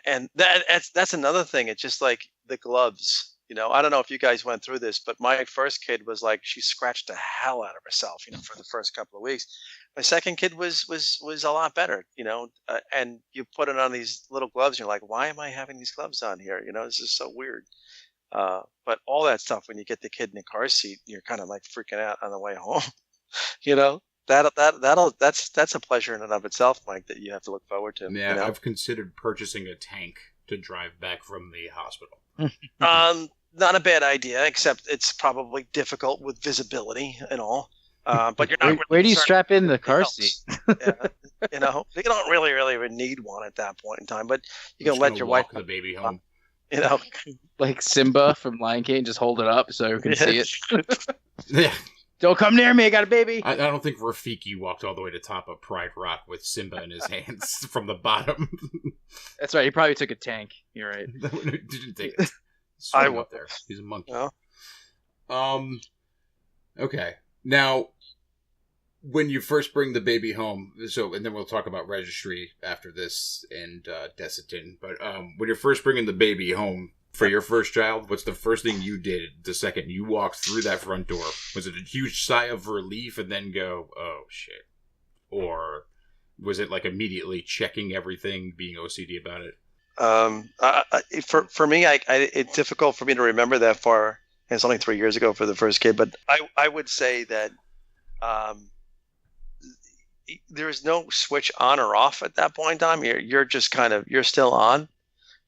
and that's another thing. It's just like the gloves. I don't know if you guys went through this, but my first kid was like, she scratched the hell out of herself, for the first couple of weeks. My second kid was a lot better, and you put it on these little gloves, and you're like, why am I having these gloves on here? This is so weird. But all that stuff, when you get the kid in the car seat, you're kind of like freaking out on the way home. That's a pleasure in and of itself, Mike, that you have to look forward to. Yeah, I've considered purchasing a tank to drive back from the hospital. Not a bad idea, except it's probably difficult with visibility and all. But you're not. Where do you strap in the car seat? You don't really even need one at that point in time. But you can let your wife walk the baby home. Like Simba from Lion King, just hold it up so you can see it. Yeah. Don't come near me. I got a baby. I don't think Rafiki walked all the way to top of Pride Rock with Simba in his hands from the bottom. That's right. He probably took a tank. You're right. Didn't take it. I went there. He's a monkey. Oh. Okay. Now, when you first bring the baby home, and then we'll talk about registry after this and Desitin, but when you're first bringing the baby home for your first child, what's the first thing you did the second you walked through that front door? Was it a huge sigh of relief and then go, oh, shit? Or was it like immediately checking everything, being OCD about it? For me, it's difficult for me to remember that far. It's only 3 years ago for the first kid, but I would say that there is no switch on or off at that point in time. You're just you're still on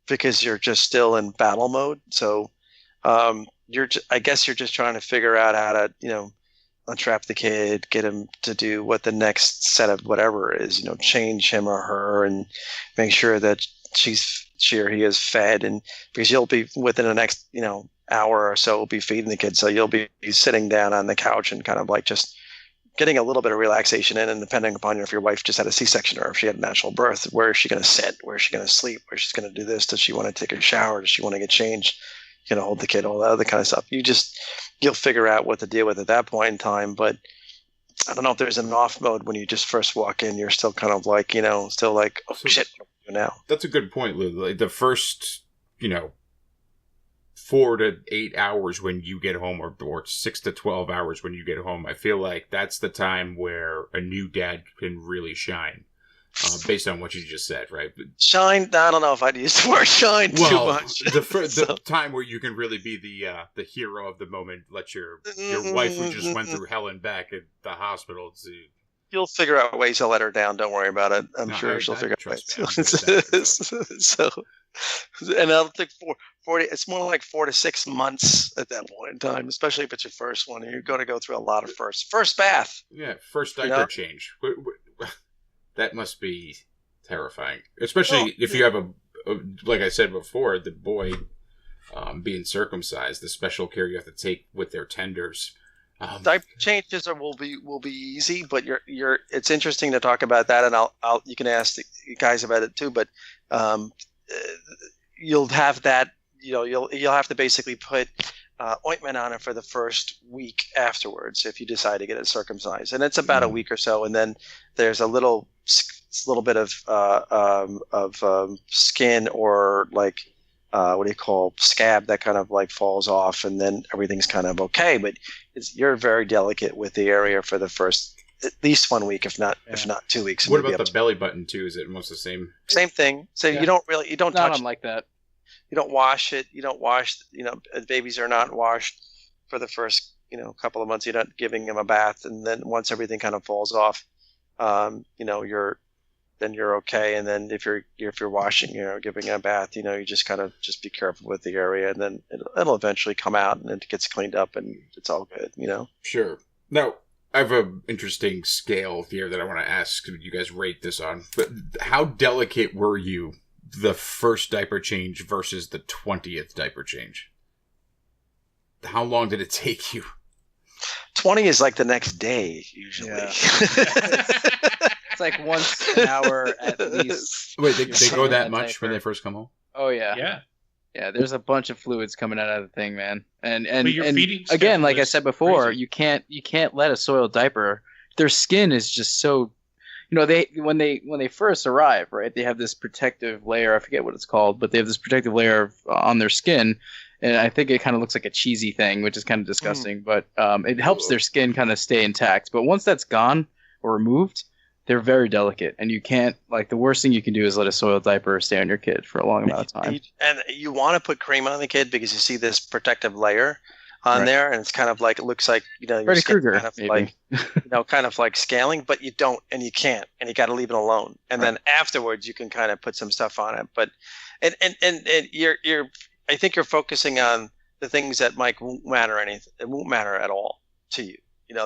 because you're just still in battle mode. So I guess you're just trying to figure out how to untrap the kid, get him to do what the next set of whatever is, change him or her, and make sure that she or he is fed, and because you'll be within the next hour or so will be feeding the kid, so you'll be sitting down on the couch and kind of like just getting a little bit of relaxation in, and depending upon if your wife just had a C-section or if she had a natural birth, where is she going to sit, where is she going to sleep, where she's going to do this, does she want to take a shower, does she want to get changed, hold the kid, all that other kind of stuff. you'll figure out what to deal with at that point in time. But I don't know if there's an off mode when you just first walk in. You're still kind of like, still like, oh, shit, what do we do now? That's a good point, Lou. Like the first, 4 to 8 hours when you get home, or 6 to 12 hours when you get home, I feel like that's the time where a new dad can really shine, based on what you just said, right? Shine? I don't know if I'd use the word shine too much. The time where you can really be the hero of the moment, let your wife who just went through hell and back at the hospital to... You'll figure out ways to let her down. Don't worry about it. I'm sure she'll figure out ways. So, and that'll take 40. It's more like 4 to 6 months at that point in time, especially if it's your first one. You're going to go through a lot of first bath. Yeah, first diaper change. That must be terrifying, especially if you have a, like I said before, the boy being circumcised, the special care you have to take with their tenders. Diaper changes will be easy, but it's interesting to talk about that, and you can ask the guys about it too. But you'll have that, you'll have to basically put ointment on it for the first week afterwards if you decide to get it circumcised, and it's about a week or so, and then there's a little bit of skin or like what do you call scab that kind of like falls off, and then everything's kind of okay. But you're very delicate with the area for the first at least 1 week, if not 2 weeks. What about the belly button too? Is it almost the same? Same thing. So you don't touch it like that. You don't wash it. You don't wash. Babies are not washed for the first couple of months. You're not giving them a bath, and then once everything kind of falls off, you're okay. And then if you're washing, giving a bath, you just kind of just be careful with the area, and then it'll eventually come out and it gets cleaned up and it's all good, Sure. Now, I have an interesting scale here that I want to ask you guys rate this on. But how delicate were you the first diaper change versus the 20th diaper change? How long did it take you? 20 is like the next day, usually. Yeah. It's like once an hour at least. Wait, they go that much when they first come home? Oh, yeah. Yeah. Yeah, there's a bunch of fluids coming out of the thing, man. And feeding again, like I said before, crazy. you can't let a soiled diaper. Their skin is just so, they when they first arrive, right? They have this protective layer. I forget what it's called, but they have this protective layer on their skin, and I think it kind of looks like a cheesy thing, which is kind of disgusting. But it helps their skin kind of stay intact. But once that's gone or removed, they're very delicate, and you can't, the worst thing you can do is let a soiled diaper stay on your kid for a long amount of time. And you want to put cream on the kid because you see this protective layer on there, and it's kind of like, it looks like, Freddy Krueger, kind of maybe. Kind of like scaling, but you don't, and you can't, and you got to leave it alone. And then afterwards you can kind of put some stuff on it. But, and I think you're focusing on the things that won't matter anything. It won't matter at all to you.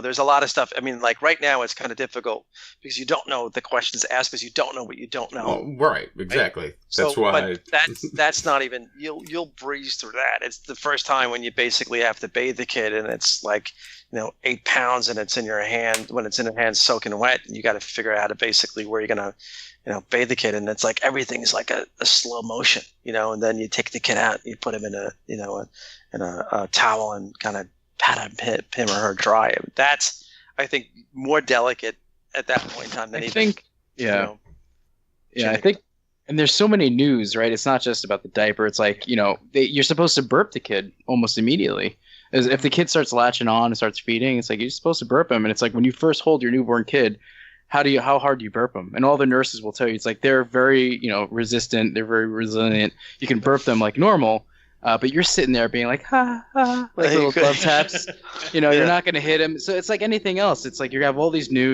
There's a lot of stuff. I mean, like right now, it's kind of difficult because you don't know the questions to ask because you don't know what you don't know. Oh, right, exactly. Right? That's why. But that's not even. You'll breeze through that. It's the first time when you basically have to bathe the kid, and it's like 8 pounds, and it's in your hand. When it's in your hand, soaking wet, and you got to figure out how to basically where you're gonna, bathe the kid, and it's like everything's like a slow motion, and then you take the kid out, you put him in a towel, and kind of pat him or her dry. That's, I think, more delicate at that point in time than I think. I think, and there's so many news, right? It's not just about the diaper. It's like, you're supposed to burp the kid almost immediately. As if the kid starts latching on and starts feeding, it's like you're supposed to burp him. And it's like when you first hold your newborn kid, how hard do you burp them? And all the nurses will tell you, it's like they're very, resistant. They're very resilient. You can burp them like normal. But you're sitting there being like, ha, ha, like little glove taps. You're not going to hit him. So it's like anything else. It's like you have all these new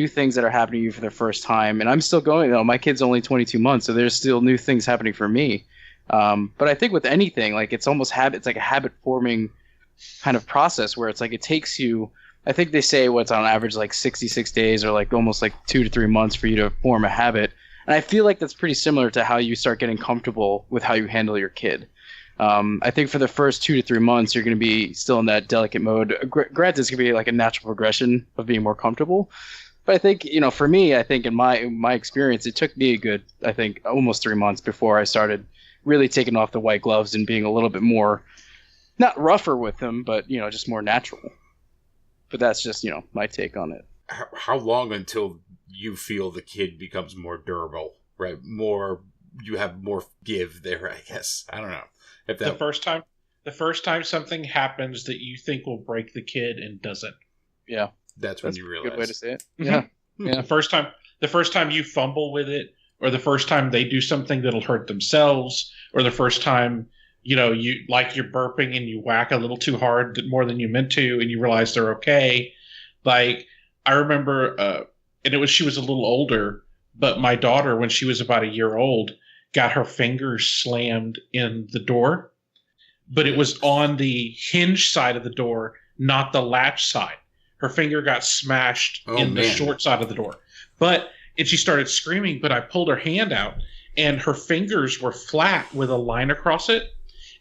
things that are happening to you for the first time. And I'm still going, my kid's only 22 months, so there's still new things happening for me. But I think with anything, like it's almost it's like a habit forming kind of process where it's like it takes you, I think they say what's on average like 66 days or like almost like 2 to 3 months for you to form a habit. And I feel like that's pretty similar to how you start getting comfortable with how you handle your kid. I think for the first 2 to 3 months, you're going to be still in that delicate mode. Granted, it's going to be like a natural progression of being more comfortable. But I think, for me, I think in my experience, it took me a good, I think, almost 3 months before I started really taking off the white gloves and being a little bit more Not rougher with him, but just more natural. But that's just my take on it. How long until you feel the kid becomes more durable, right? You have more give there, I guess. I don't know. If that... The first time something happens that you think will break the kid and doesn't. Yeah. That's when you realize. Good way to say it. Mm-hmm. Yeah. Yeah. The first time you fumble with it, or the first time they do something that'll hurt themselves, or the first time, you like you're burping and you whack a little too hard, more than you meant to, and you realize they're okay. Like, I remember, she was a little older, but my daughter, when she was about a year old, got her fingers slammed in the door, but it was on the hinge side of the door, not the latch side. Her finger got smashed the short side of the door. And she started screaming, but I pulled her hand out, and her fingers were flat with a line across it.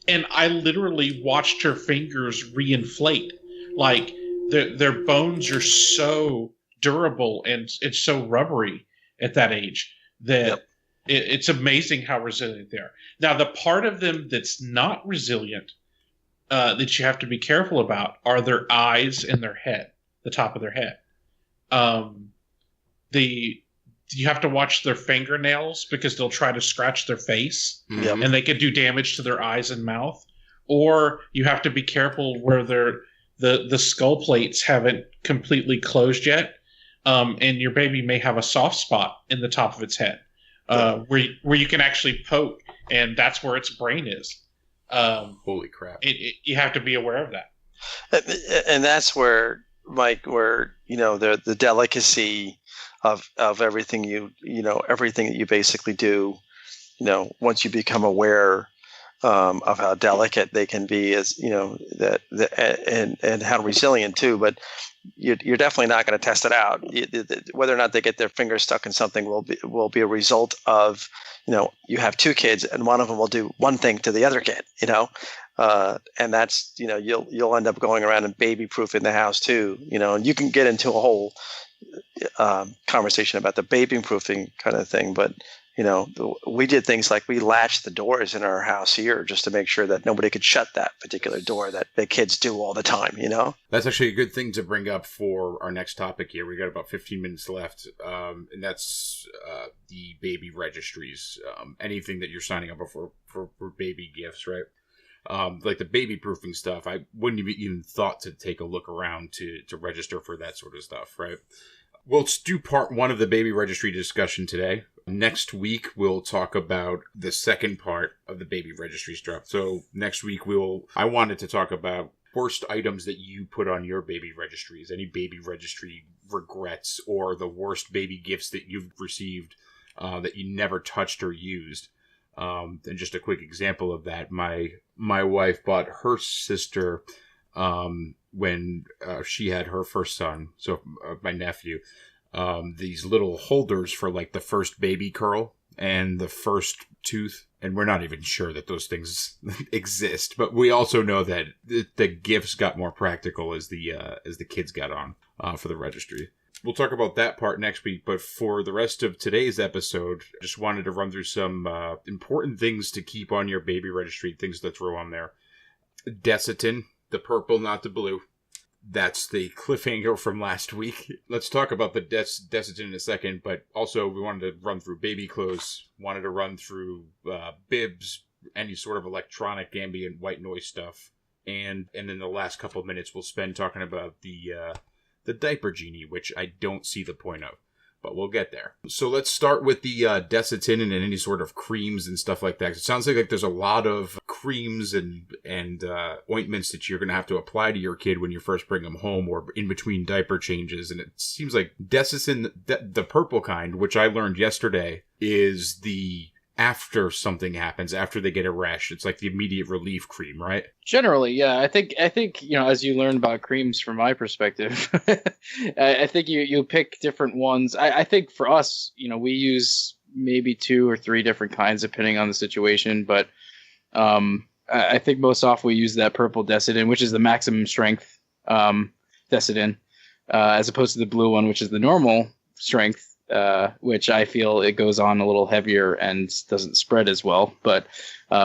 And I literally watched her fingers reinflate. Like, their bones are so durable and it's so rubbery at that age that it's amazing how resilient they are. Now, the part of them that's not resilient that you have to be careful about are their eyes and their head, the top of their head. You have to watch their fingernails because they'll try to scratch their face and they could do damage to their eyes and mouth. Or you have to be careful where the skull plates haven't completely closed yet, and your baby may have a soft spot in the top of its head where you can actually poke, and that's where its brain is. Holy crap! You have to be aware of that, and that's where, Mike, the delicacy of everything everything that you basically do, once you become aware of how delicate they can be, as and how resilient too. But you're definitely not going to test it out. Whether or not they get their fingers stuck in something will be a result of you have two kids and one of them will do one thing to the other kid, and that's you'll end up going around and baby proofing the house too, and you can get into a whole conversation about the baby proofing kind of thing, but we did things like we latched the doors in our house here just to make sure that nobody could shut that particular door that the kids do all the time, That's actually a good thing to bring up for our next topic here. We got about 15 minutes left, and that's the baby registries. Anything that you're signing up for baby gifts, right? Like the baby proofing stuff, I wouldn't have even thought to take a look around to register for that sort of stuff, right? We'll do part one of the baby registry discussion today. Next week, we'll talk about the second part of the baby registry stuff. So next week, I wanted to talk about worst items that you put on your baby registries, any baby registry regrets, or the worst baby gifts that you've received that you never touched or used. And just a quick example of that, my wife bought her sister when she had her first son, so my nephew, these little holders for like the first baby curl and the first tooth. And we're not even sure that those things exist, but we also know that the gifts got more practical as the kids got on for the registry. We'll talk about that part next week, but for the rest of today's episode, I just wanted to run through some important things to keep on your baby registry, things to throw on there. Desitin, the purple, not the blue. That's the cliffhanger from last week. Let's talk about the Desitin in a second, but also we wanted to run through baby clothes, wanted to run through bibs, any sort of electronic ambient white noise stuff, and then the last couple of minutes we'll spend talking about the diaper genie, which I don't see the point of, but we'll get there. So let's start with the Desitin and any sort of creams and stuff like that. It sounds like there's a lot of creams and ointments that you're going to have to apply to your kid when you first bring them home or in between diaper changes. And it seems like Desitin, the purple kind, which I learned yesterday, is the after something happens, after they get a rash. It's like the immediate relief cream, right? Generally, yeah. I think as you learn about creams from my perspective, I think you pick different ones. I think for us, we use maybe 2 or 3 different kinds depending on the situation, but I think most often we use that purple Desitin, which is the maximum strength Desitin, as opposed to the blue one, which is the normal strength which I feel it goes on a little heavier and doesn't spread as well. But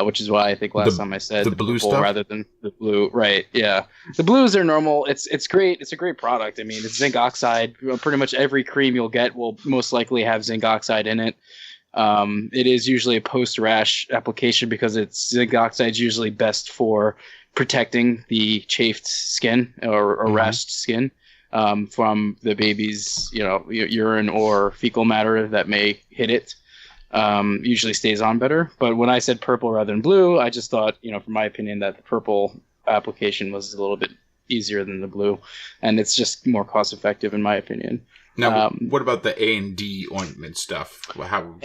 which is why I think last time I said the blue purple stuff rather than the blue. Right? Yeah, the blues are normal. It's great. It's a great product. I mean, it's zinc oxide. Pretty much every cream you'll get will most likely have zinc oxide in it. It is usually a post-rash application because zinc oxide is usually best for protecting the chafed skin or rashed skin from the baby's, urine or fecal matter that may hit it. Usually stays on better. But when I said purple rather than blue, I just thought, from my opinion, that the purple application was a little bit easier than the blue, and it's just more cost effective in my opinion. Now, what about the A&D ointment stuff? How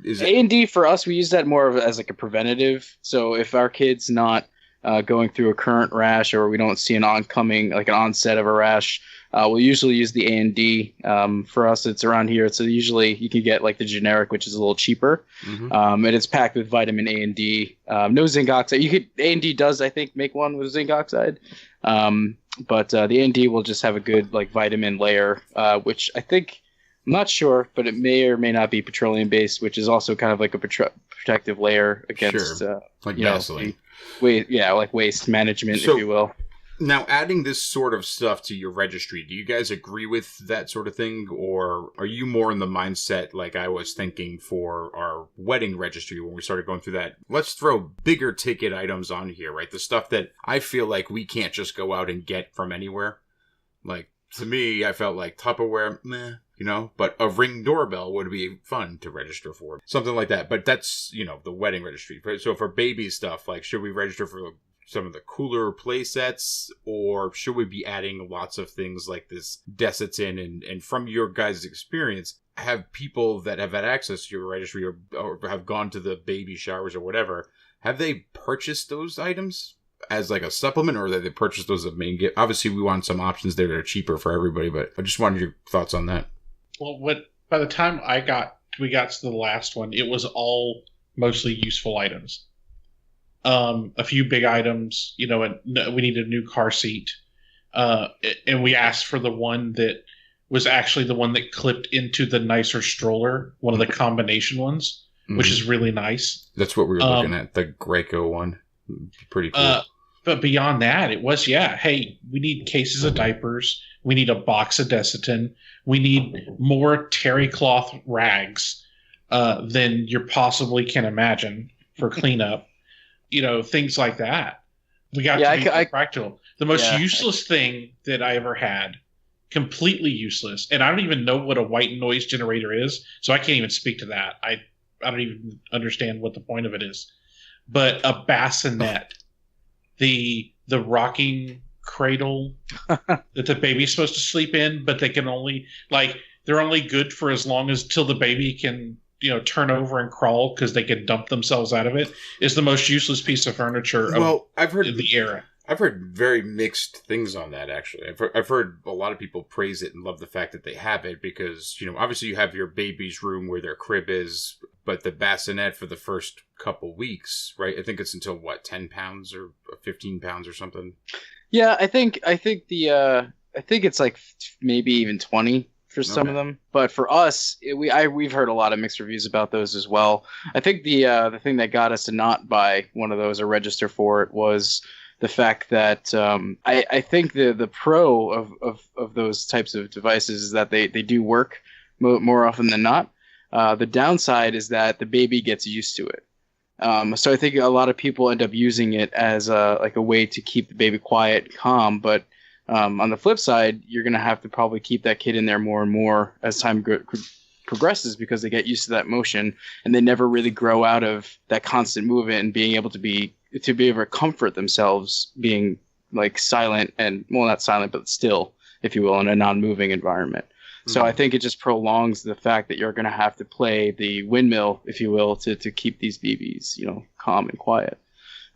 is it? A&D for us, we use that more as like a preventative. So if our kid's not going through a current rash or we don't see an onset of a rash, we'll usually use the A&D. For us, it's around here. So usually you can get like the generic, which is a little cheaper. Mm-hmm. And it's packed with vitamin A and D. No zinc oxide. A&D does, I think, make one with zinc oxide. But the A&D will just have a good like vitamin layer, which I think, I'm not sure, but it may or may not be petroleum based, which is also kind of like a protective layer against like Vaseline. Like waste management, if you will. Now, adding this sort of stuff to your registry, do you guys agree with that sort of thing? Or are you more in the mindset like I was thinking for our wedding registry when we started going through that? Let's throw bigger ticket items on here, right? The stuff that I feel like we can't just go out and get from anywhere. Like, to me, I felt like Tupperware, meh. But a Ring doorbell would be fun to register for. Something like that. But that's, the wedding registry. So for baby stuff, like, should we register for some of the cooler play sets? Or should we be adding lots of things like this Desitin? And from your guys' experience, have people that have had access to your registry or have gone to the baby showers or whatever, have they purchased those items as like a supplement, or that they purchased those as a main gift? Obviously, we want some options there that are cheaper for everybody, but I just wanted your thoughts on that. Well, by the time we got to the last one, it was all mostly useful items. A few big items, we needed a new car seat, and we asked for the one that was actually the one that clipped into the nicer stroller, one of the combination ones, which is really nice. That's what we were looking at, the Graco one. Pretty cool. But beyond that, it was, hey, we need cases of diapers. We need a box of Desitin. We need more terry cloth rags than you possibly can imagine for cleanup. Things like that. We got to be practical. The most useless thing that I ever had, completely useless, and I don't even know what a white noise generator is, so I can't even speak to that. I don't even understand what the point of it is. But a bassinet, the rocking cradle that the baby's supposed to sleep in, but they can only they're only good for as long as till the baby can turn over and crawl because they can dump themselves out of it, is the most useless piece of furniture I've heard the era. I've heard very mixed things on that, actually. I've heard a lot of people praise it and love the fact that they have it because, obviously you have your baby's room where their crib is, but the bassinet for the first couple weeks, right? I think it's until, 10 pounds or 15 pounds or something? Yeah, I think it's like maybe even 20 for some of them. But for us, we've heard a lot of mixed reviews about those as well. I think the thing that got us to not buy one of those or register for it was the fact that I think the pro of those types of devices is that they do work more often than not. The downside is that the baby gets used to it. So I think a lot of people end up using it as a way to keep the baby quiet and calm. But on the flip side, you're going to have to probably keep that kid in there more and more as time progresses because they get used to that motion and they never really grow out of that constant movement and being able to be able to comfort themselves being like silent and, well, not silent, but still, if you will, in a non-moving environment. So I think it just prolongs the fact that you're going to have to play the windmill, if you will, to keep these babies, calm and quiet.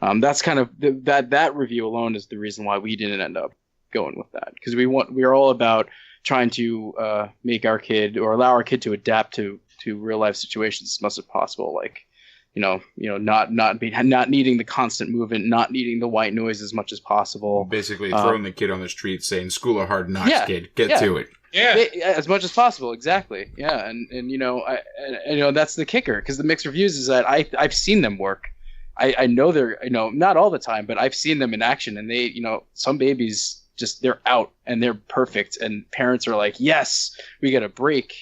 That's kind of that review alone is the reason why we didn't end up going with that, because we're all about trying to make our kid or allow our kid to adapt to real life situations as much as possible, like not needing the constant movement, not needing the white noise as much as possible. Basically throwing the kid on the street saying, school of hard knocks, kid, get to it. Yeah, as much as possible, exactly. Yeah, and that's the kicker, because the mixed reviews is that I've seen them work. I know they're not all the time, but I've seen them in action, and they some babies just they're out and they're perfect, and parents are like, yes, we get a break.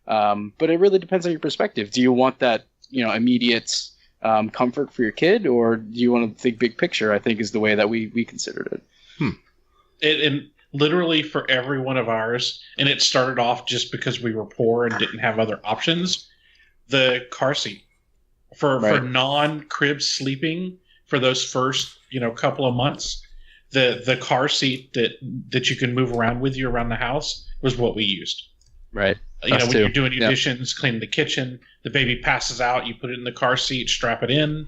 But it really depends on your perspective. Do you want that immediate comfort for your kid, or do you want to think big picture? I think is the way that we considered it. And literally for every one of ours, and it started off just because we were poor and didn't have other options, the car seat. For non-crib sleeping for those first couple of months, the car seat that you can move around with you around the house was what we used. Right. When you're doing your dishes, cleaning the kitchen, the baby passes out, you put it in the car seat, strap it in,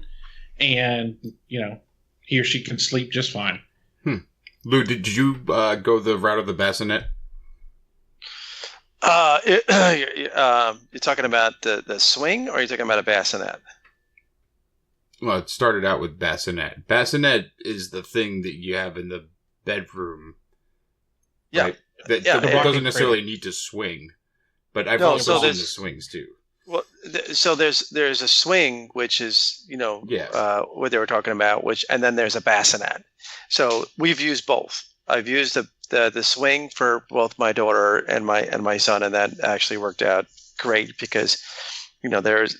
and he or she can sleep just fine. Lou, did you go the route of the bassinet? You're talking about the swing, or are you talking about a bassinet? Well, it started out with bassinet. Bassinet is the thing that you have in the bedroom. Yeah. Right? That doesn't necessarily need to swing. But I've also seen the swings too. Well, so there's a swing, which is what they were talking about, and then there's a bassinet. So we've used both. I've used the swing for both my daughter and my son, and that actually worked out great because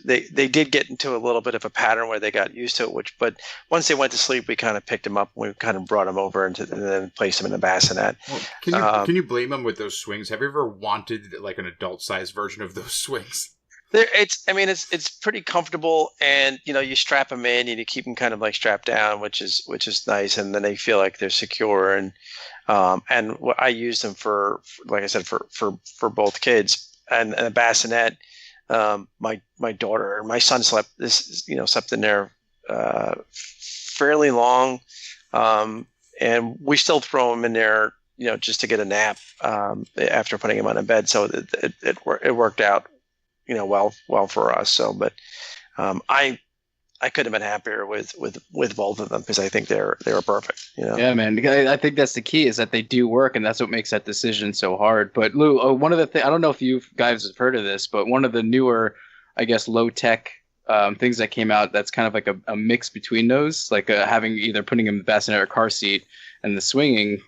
they did get into a little bit of a pattern where they got used to it. But once they went to sleep, we kind of picked them up and we kind of brought them over and then placed them in the bassinet. Well, can you blame them with those swings? Have you ever wanted like an adult-sized version of those swings? It's pretty comfortable, and you strap them in and you keep them kind of like strapped down, which is nice, and then they feel like they're secure. And I use them for like I said for both kids, and a bassinet. My daughter, my son slept in there fairly long, and we still throw him in there, just to get a nap after putting him on a bed. So it worked out, well for us. So, but I couldn't have been happier with both of them because I think they were perfect. Yeah, man. I think that's the key, is that they do work, and that's what makes that decision so hard. But Lou, one of the things, I don't know if you guys have heard of this, but one of the newer, I guess, low tech things that came out that's kind of like a mix between those, like having either putting in the bassinet or car seat and the swinging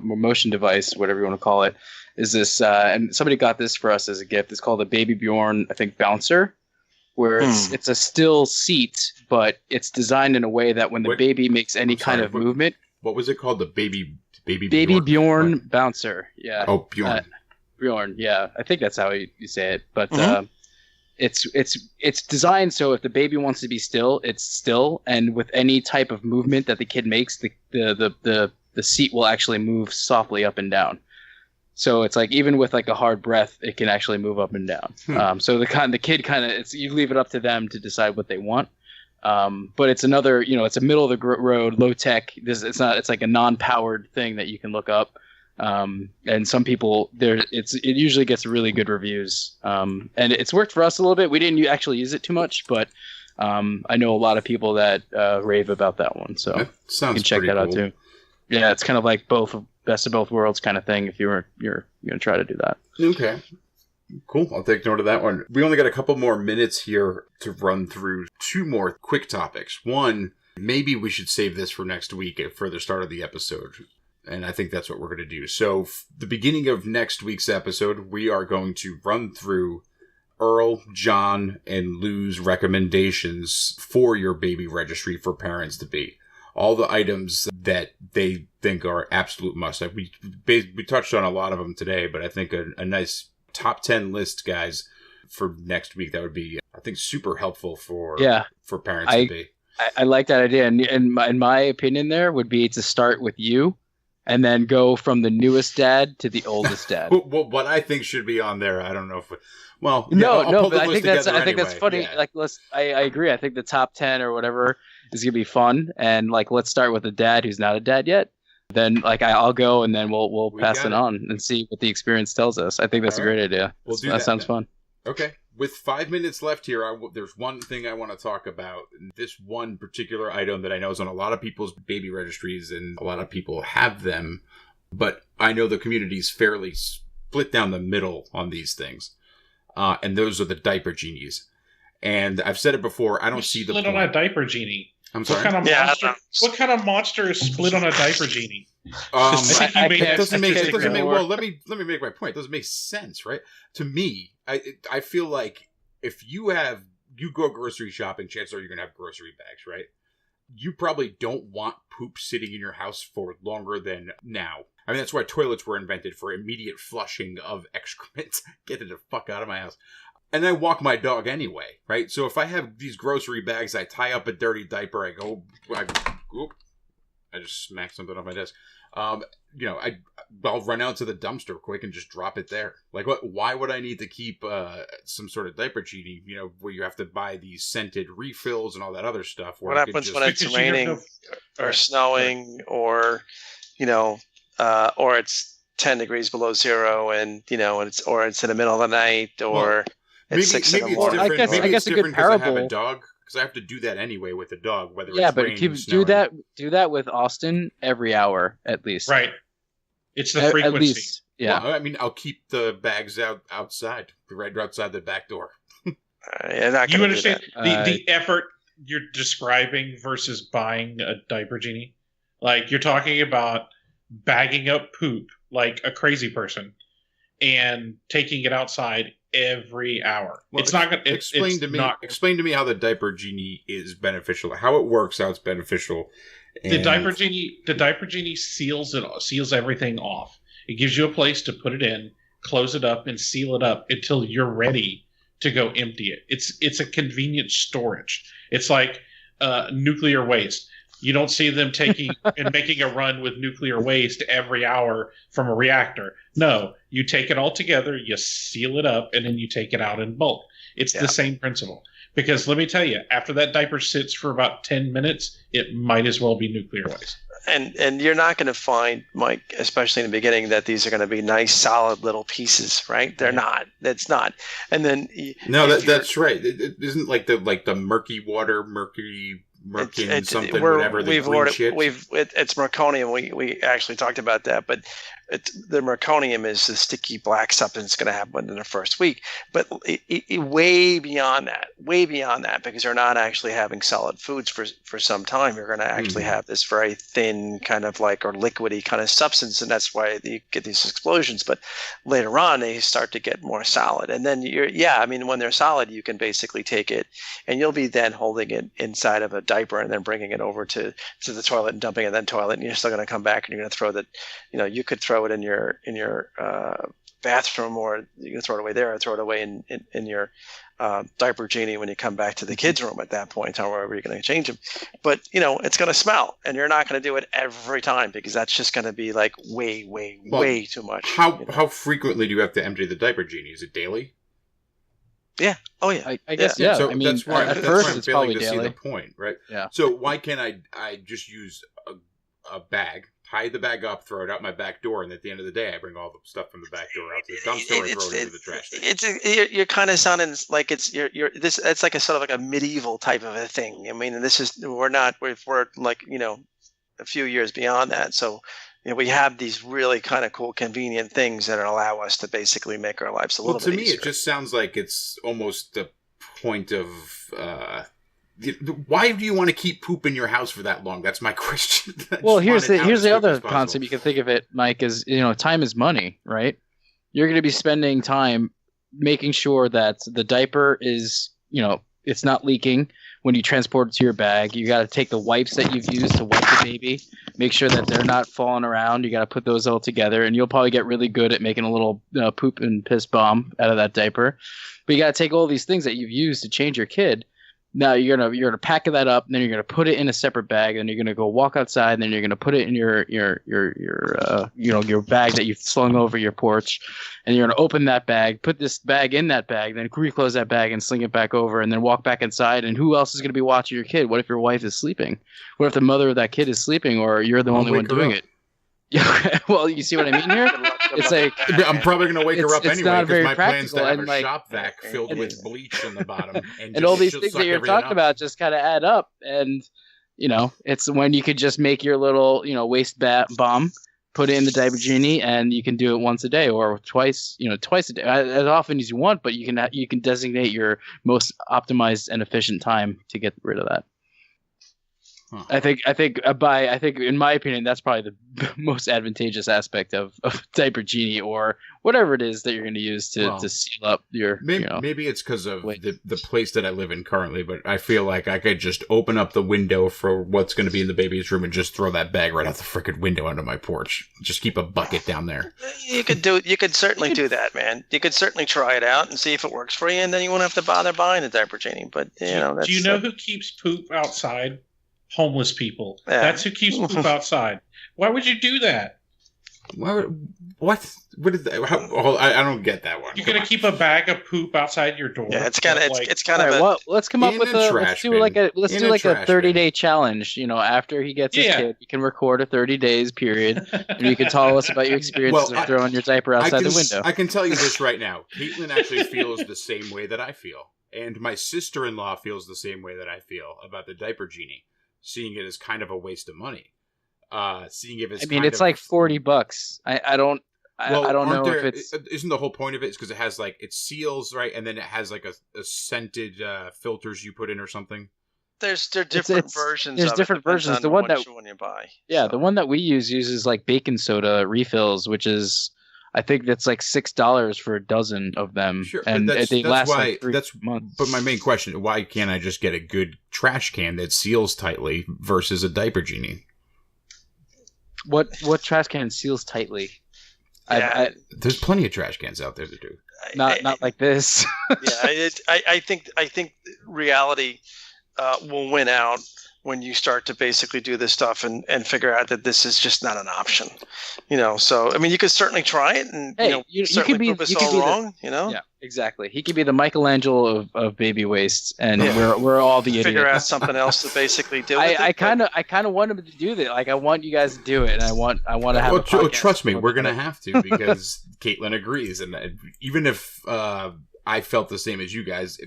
motion device, whatever you want to call it, is this. And somebody got this for us as a gift. It's called a Baby Bjorn, I think, bouncer, where it's a still seat, but it's designed in a way that when the baby makes any kind of movement. What was it called? The Baby Bjorn bouncer. Yeah. Oh, Bjorn. Bjorn. Yeah, I think that's how you say it. But it's designed so if the baby wants to be still, it's still, and with any type of movement that the kid makes, the seat will actually move softly up and down. So it's like even with like a hard breath, it can actually move up and down. So the kid kind of, you leave it up to them to decide what they want. But it's another, it's a middle of the road, low tech. It's like a non-powered thing that you can look up. And some people it usually gets really good reviews. And it's worked for us a little bit. We didn't actually use it too much, but I know a lot of people that rave about that one. So that sounds, you can check that out too. Yeah, it's kind of like best of both worlds kind of thing if you're gonna try to do that. Okay. Cool. I'll take note of that one. We only got a couple more minutes here to run through two more quick topics. One, maybe we should save this for next week for the start of the episode. And I think that's what we're going to do. So the beginning of next week's episode, we are going to run through Earl, John, and Lou's recommendations for your baby registry for parents to be. All the items that they think are absolute must-have. We touched on a lot of them today, but I think a nice top 10 list, guys, for next week, that would be, I think, super helpful for parents to be. I like that idea. And in my opinion there would be to start with you and then go from the newest dad to the oldest dad. Well, what I think should be on there, I don't know if... But I think that's funny. Yeah. Like, I agree. I think the top 10 or whatever is gonna be fun, and like let's start with a dad who's not a dad yet. Then like I'll go, and then we'll pass it on and see what the experience tells us. I think that's a great idea. We'll do that sounds fun. Okay, with 5 minutes left here, there's one thing I want to talk about. This one particular item that I know is on a lot of people's baby registries, and a lot of people have them, but I know the community is fairly split down the middle on these things. And those are the diaper genies. And I've said it before, I don't see the point. Split on a diaper genie. I'm sorry? What kind of monster is split on a diaper genie? It doesn't make well, let me make my point. It doesn't make sense, right? To me, I feel like if you go grocery shopping, chances are you're gonna have grocery bags, right? You probably don't want poop sitting in your house for longer than now. I mean, that's why toilets were invented, for immediate flushing of excrement. Get it the fuck out of my house. And I walk my dog anyway, right? So if I have these grocery bags, I tie up a dirty diaper, I just smacked something off my desk. I'll run out to the dumpster quick and just drop it there. Like, what? Why would I need to keep some sort of diaper genie, where you have to buy these scented refills and all that other stuff? What happens when it's raining or snowing or it's 10 degrees below zero and, it's in the middle of the night or... It's 6 in the morning. I guess a good parable. I have a dog, because I have to do that anyway with a dog, whether it's raining, snowing. Do that with Austin every hour at least. Right. It's the frequency. At least, yeah. Well, I mean, I'll keep the bags outside, right outside the back door. You understand the effort you're describing versus buying a diaper genie? Like, you're talking about bagging up poop like a crazy person and taking it outside every hour. Well, it's not going to explain to me how the diaper genie is beneficial, how it works, how it's beneficial. The diaper genie seals everything off. It gives you a place to put it in, close it up, and seal it up until you're ready to go empty it. It's a convenient storage. It's like nuclear waste. You don't see them taking and making a run with nuclear waste every hour from a reactor. No, you take it all together, you seal it up, and then you take it out in bulk. It's the same principle. Because let me tell you, after that diaper sits for about 10 minutes, it might as well be nuclear waste. And you're not going to find, Mike, especially in the beginning, that these are going to be nice, solid little pieces, right? They're not. That's not. And then that's right. It isn't like the murky water, Merkin something, whatever. It's merconium. We actually talked about that, but the merconium is the sticky black substance going to happen in the first week. But way beyond that, because you're not actually having solid foods for some time. You're going to actually have this very thin kind of or liquidy kind of substance, and that's why you get these explosions. But later on, they start to get more solid, and then when they're solid, you can basically take it, and you'll be then holding it inside of a diaper and then bringing it over to the toilet and dumping it in the toilet, and you're still going to come back and you're going to throw that. You could throw it in your bathroom, or you can throw it away there, or throw it away in your diaper genie when you come back to the kids' room at that point, however you're going to change them. But it's going to smell, and you're not going to do it every time, because that's just going to be way too much. How frequently do you have to empty the diaper genie? Is it daily? Yeah. Oh yeah. I guess yeah. So that's why at first I'm it's failing probably to daily. see the point, right? Yeah. So why can't I just use a bag, tie the bag up, throw it out my back door, and at the end of the day, I bring all the stuff from the back door out to the dumpster and throw it into the trash thing? You're kind of sounding like it's like a sort of like a medieval type of a thing. I mean, we're like a few years beyond that. So we have these really kind of cool, convenient things that allow us to basically make our lives a little bit easier. To me, it just sounds like it's almost the point of why do you want to keep poop in your house for that long? That's my question. Well, here's the other concept you can think of it, Mike, is time is money, right? You're going to be spending time making sure that the diaper is it's not leaking when you transport it to your bag. You got to take the wipes that you've used to wipe the baby, make sure that they're not falling around. You got to put those all together, and you'll probably get really good at making a little poop and piss bomb out of that diaper. But you got to take all these things that you've used to change your kid. Now you're gonna pack that up, and then you're gonna put it in a separate bag, and you're gonna go walk outside, and then you're gonna put it in your bag that you've slung over your porch, and you're gonna open that bag, put this bag in that bag, then reclose that bag and sling it back over, and then walk back inside. And who else is gonna be watching your kid? What if your wife is sleeping? What if the mother of that kid is sleeping, or you're the only one doing it? Yeah, well, you see what I mean here? It's like I'm probably going to wake her up it's anyway not because very my plan's to practical, have and, a like, shop vac filled with bleach in the bottom. And all these she'll things suck that you're everything talking up. about just kind of add up, and it's when you could just make your little waste bomb, put it in the diaper genie, and you can do it once a day or twice a day, as often as you want. But you can designate your most optimized and efficient time to get rid of that. Huh. I think in my opinion that's probably the most advantageous aspect of diaper genie or whatever it is that you're going to use to seal up your maybe it's because of the place that I live in currently, but I feel like I could just open up the window for what's going to be in the baby's room and just throw that bag right out the freaking window onto my porch. Just keep a bucket down there. You could certainly do that, man. You could certainly try it out and see if it works for you, and then you won't have to bother buying a diaper genie. But do you know who keeps poop outside? Homeless people. Yeah. That's who keeps poop outside. Why would you do that? What is that? I don't get that one. You're going to keep a bag of poop outside your door? Yeah, it's kind of well, let's come up with let's do like a 30-day challenge. After he gets his kid, you can record a 30 days period, and you can tell us about your experiences of throwing your diaper outside the window. I can tell you this right now. Caitlin actually feels the same way that I feel, and my sister-in-law feels the same way that I feel about the diaper genie. Seeing it as kind of a waste of money. Seeing it as it's like $40. I don't know if it's... Isn't the whole point of it is because it has it seals, right? And then it has a scented filters you put in or something? There's different versions. There's different versions. The one that you buy. Yeah, the one that we use uses baking soda refills, which is... I think that's $6 for a dozen of them, sure, and they last 3 months. But my main question: why can't I just get a good trash can that seals tightly versus a diaper genie? What trash can seals tightly? Yeah. There's plenty of trash cans out there that do. Not like this. Yeah, I think reality will win out when you start to basically do this stuff and figure out that this is just not an option, So you could certainly try it, and you could be wrong, Yeah, exactly. He could be the Michelangelo of baby waste, and we're all the idiots. Figure out something else to basically do. I kind of want him to do that. I want you guys to do it, and I want to have. Well, trust me, we're gonna have to because Caitlin agrees, and even if I felt the same as you guys,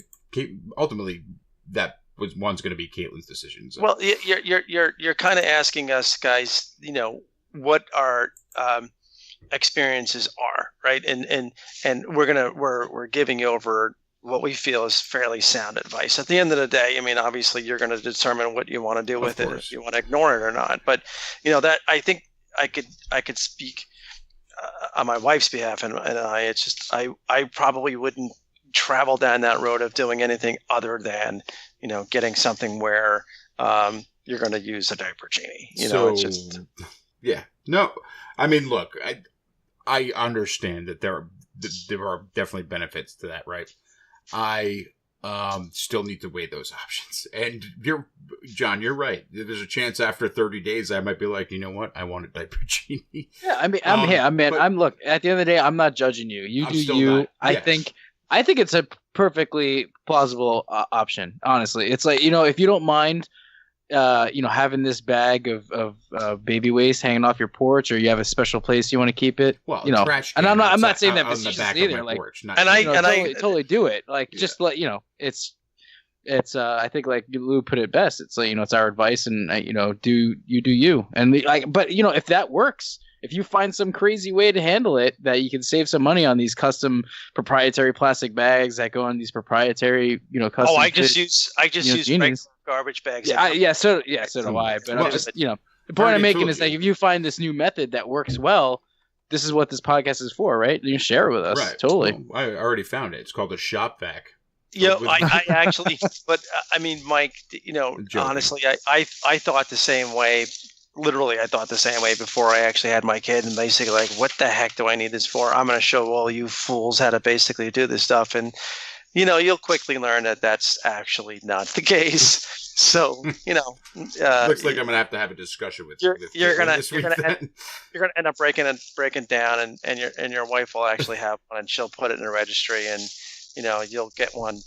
ultimately that was one's going to be Caitlin's decision. So. Well, you're kind of asking us guys, what our experiences are, right? And we're giving you over what we feel is fairly sound advice. At the end of the day, obviously you're going to determine what you want to do with it, if you want to ignore it or not. But that I think I could speak on my wife's behalf, and it's just I probably wouldn't travel down that road of doing anything other than getting something where you're going to use a diaper genie. It's just no. Look, I understand that there are definitely benefits to that, right? I still need to weigh those options. And John, you're right. There's a chance after 30 days I might be like, you know what? I want a diaper genie. Yeah, I'm look, at the end of the day, I'm not judging you. You do you. I think it's a perfectly plausible option. Honestly, it's if you don't mind, having this bag of baby waste hanging off your porch, or you have a special place you want to keep it. Well, trash can, and I'm not saying that facetiously either. I totally do it. Just let it's I think Lou put it best. It's it's our advice, and do you, and but if that works. If you find some crazy way to handle it that you can save some money on these custom proprietary plastic bags that go on these proprietary, custom. Oh, I just use regular garbage bags. So do I. But I'm just, the point I'm making is that if you find this new method that works well, this is what this podcast is for, right? You share it with us. Right. Totally. Well, I already found it. It's called a shop vac. I actually, but Mike, honestly, I thought the same way. Literally, I thought the same way before I actually had my kid, and basically what the heck do I need this for? I'm going to show all you fools how to basically do this stuff. And, you'll quickly learn that that's actually not the case. So, looks like I'm going to have a discussion with you. You're going to end up breaking down, and your wife will actually have one, and she'll put it in a registry, and, you'll get one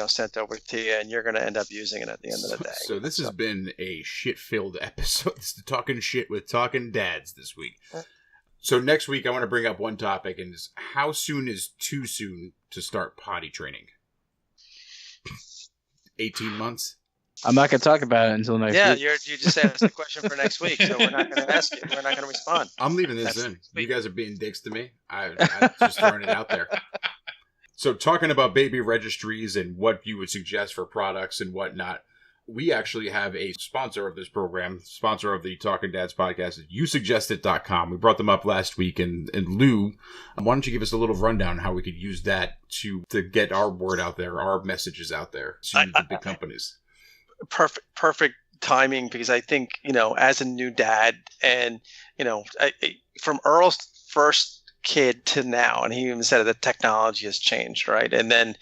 sent over to you, and you're going to end up using it at the end of the day. So this has been a shit-filled episode. This is Talking Shit with Talkin Dads this week. So next week, I want to bring up one topic, and is how soon is too soon to start potty training? 18 months? I'm not going to talk about it until next week. You just asked the question for next week, so we're not going to ask it. We're not going to respond. I'm leaving this in. You guys are being dicks to me. I'm just throwing it out there. So talking about baby registries and what you would suggest for products and whatnot, we actually have a sponsor of this program, sponsor of the Talkin Dads podcast, YouSuggested.com. We brought them up last week. And Lou, why don't you give us a little rundown on how we could use that to get our word out there, our messages out there to the big companies? Perfect timing, because I think, as a new dad and, from Earl's first kid to now, and he even said that the technology has changed, right? And then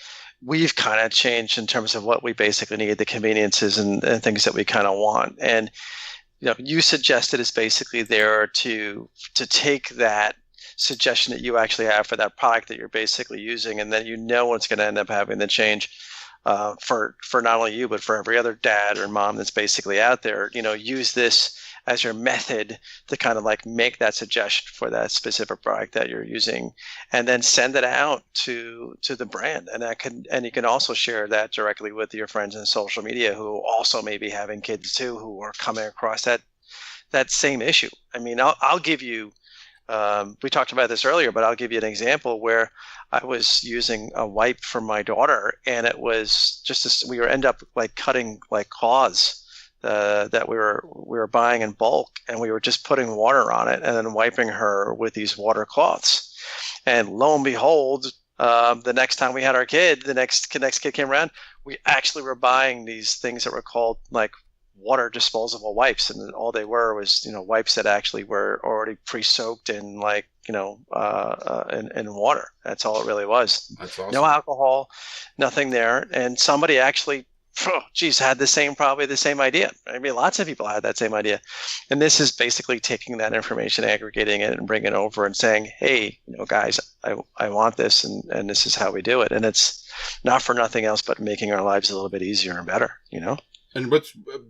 we've kind of changed in terms of what we basically need, the conveniences and things that we kind of want. And, You Suggested is basically there to take that suggestion that you actually have for that product that you're basically using, and then what's going to end up having the change for not only you, but for every other dad or mom that's basically out there. Use this as your method to kind of like make that suggestion for that specific product that you're using, and then send it out to the brand. And you can also share that directly with your friends in social media who also may be having kids too, who are coming across that same issue. I mean, I'll give you, we talked about this earlier, but I'll give you an example where I was using a wipe for my daughter, and it was we end up like cutting like cloths that we were buying in bulk, and we were just putting water on it and then wiping her with these water cloths. And lo and behold, the next time we had our kid, the next kid came around, we actually were buying these things that were called like water disposable wipes, and all they were was wipes that actually were already pre-soaked in like in water. That's all it really was. That's awesome. No alcohol, nothing there. And somebody actually had probably the same idea. I mean, lots of people had that same idea. And this is basically taking that information, aggregating it, and bringing it over and saying, hey, guys, I want this, and this is how we do it. And it's not for nothing else but making our lives a little bit easier and better, And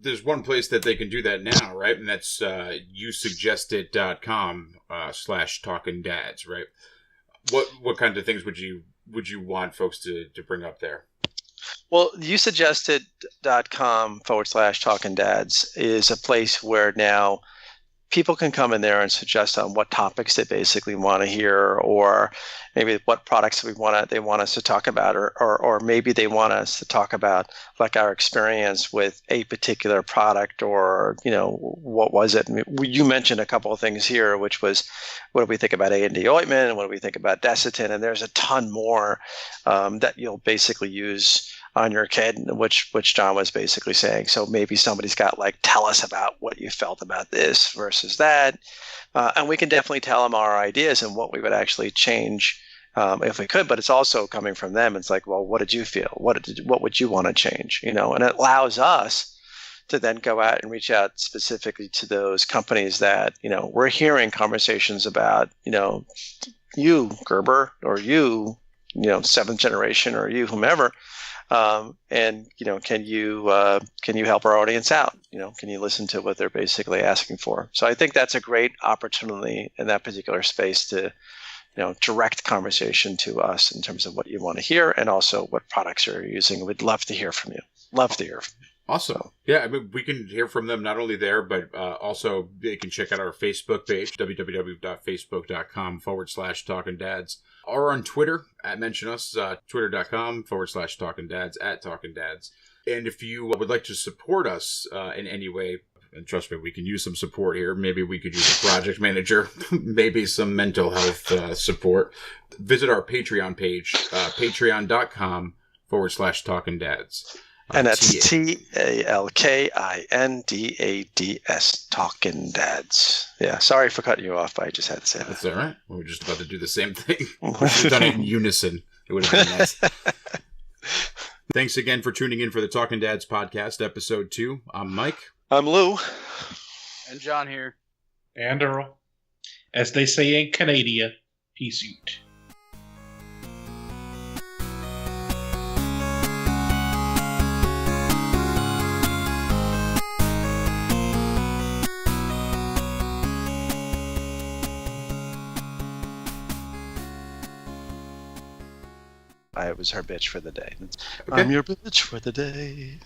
there's one place that they can do that now, right? And that's YouSuggested.com /Talkin Dads, right? What kind of things would you want folks to bring up there? Well, YouSuggested.com /Talkin Dads is a place where now people can come in there and suggest on what topics they basically want to hear, or maybe what products they want us to talk about, or maybe they want us to talk about like our experience with a particular product, or what was it? I mean, you mentioned a couple of things here, which was what do we think about A&D ointment, and what do we think about Desitin, and there's a ton more that you'll basically use on your kid, which John was basically saying. So maybe somebody's got like, tell us about what you felt about this versus that. And we can definitely tell them our ideas and what we would actually change if we could, but it's also coming from them. It's like, well, what did you feel? What would you want to change? And it allows us to then go out and reach out specifically to those companies that, we're hearing conversations about, you, Gerber, or you, seventh generation, or you, whomever. And can you help our audience out? Can you listen to what they're basically asking for? So I think that's a great opportunity in that particular space to, direct conversation to us in terms of what you want to hear, and also what products you're using. We'd love to hear from you. Love to hear from you. Awesome. Yeah, I mean, we can hear from them not only there, but also they can check out our Facebook page, www.facebook.com /Talkin Dads, or on Twitter, mention us, twitter.com /Talkin Dads, @Talkin Dads. And if you would like to support us in any way, and trust me, we can use some support here. Maybe we could use a project manager, maybe some mental health support. Visit our Patreon page, patreon.com /Talkin Dads. And that's TALKINDADS, Talkin Dads. Yeah, sorry for cutting you off, but I just had to say that. That's all right. We were just about to do the same thing. We should have done it in unison. It would have been nice. Thanks again for tuning in for the Talkin Dads podcast, episode 2. I'm Mike. I'm Lou. And John here. And Earl. As they say in Canada, peace out. I was her bitch for the day. Okay. I'm your bitch for the day.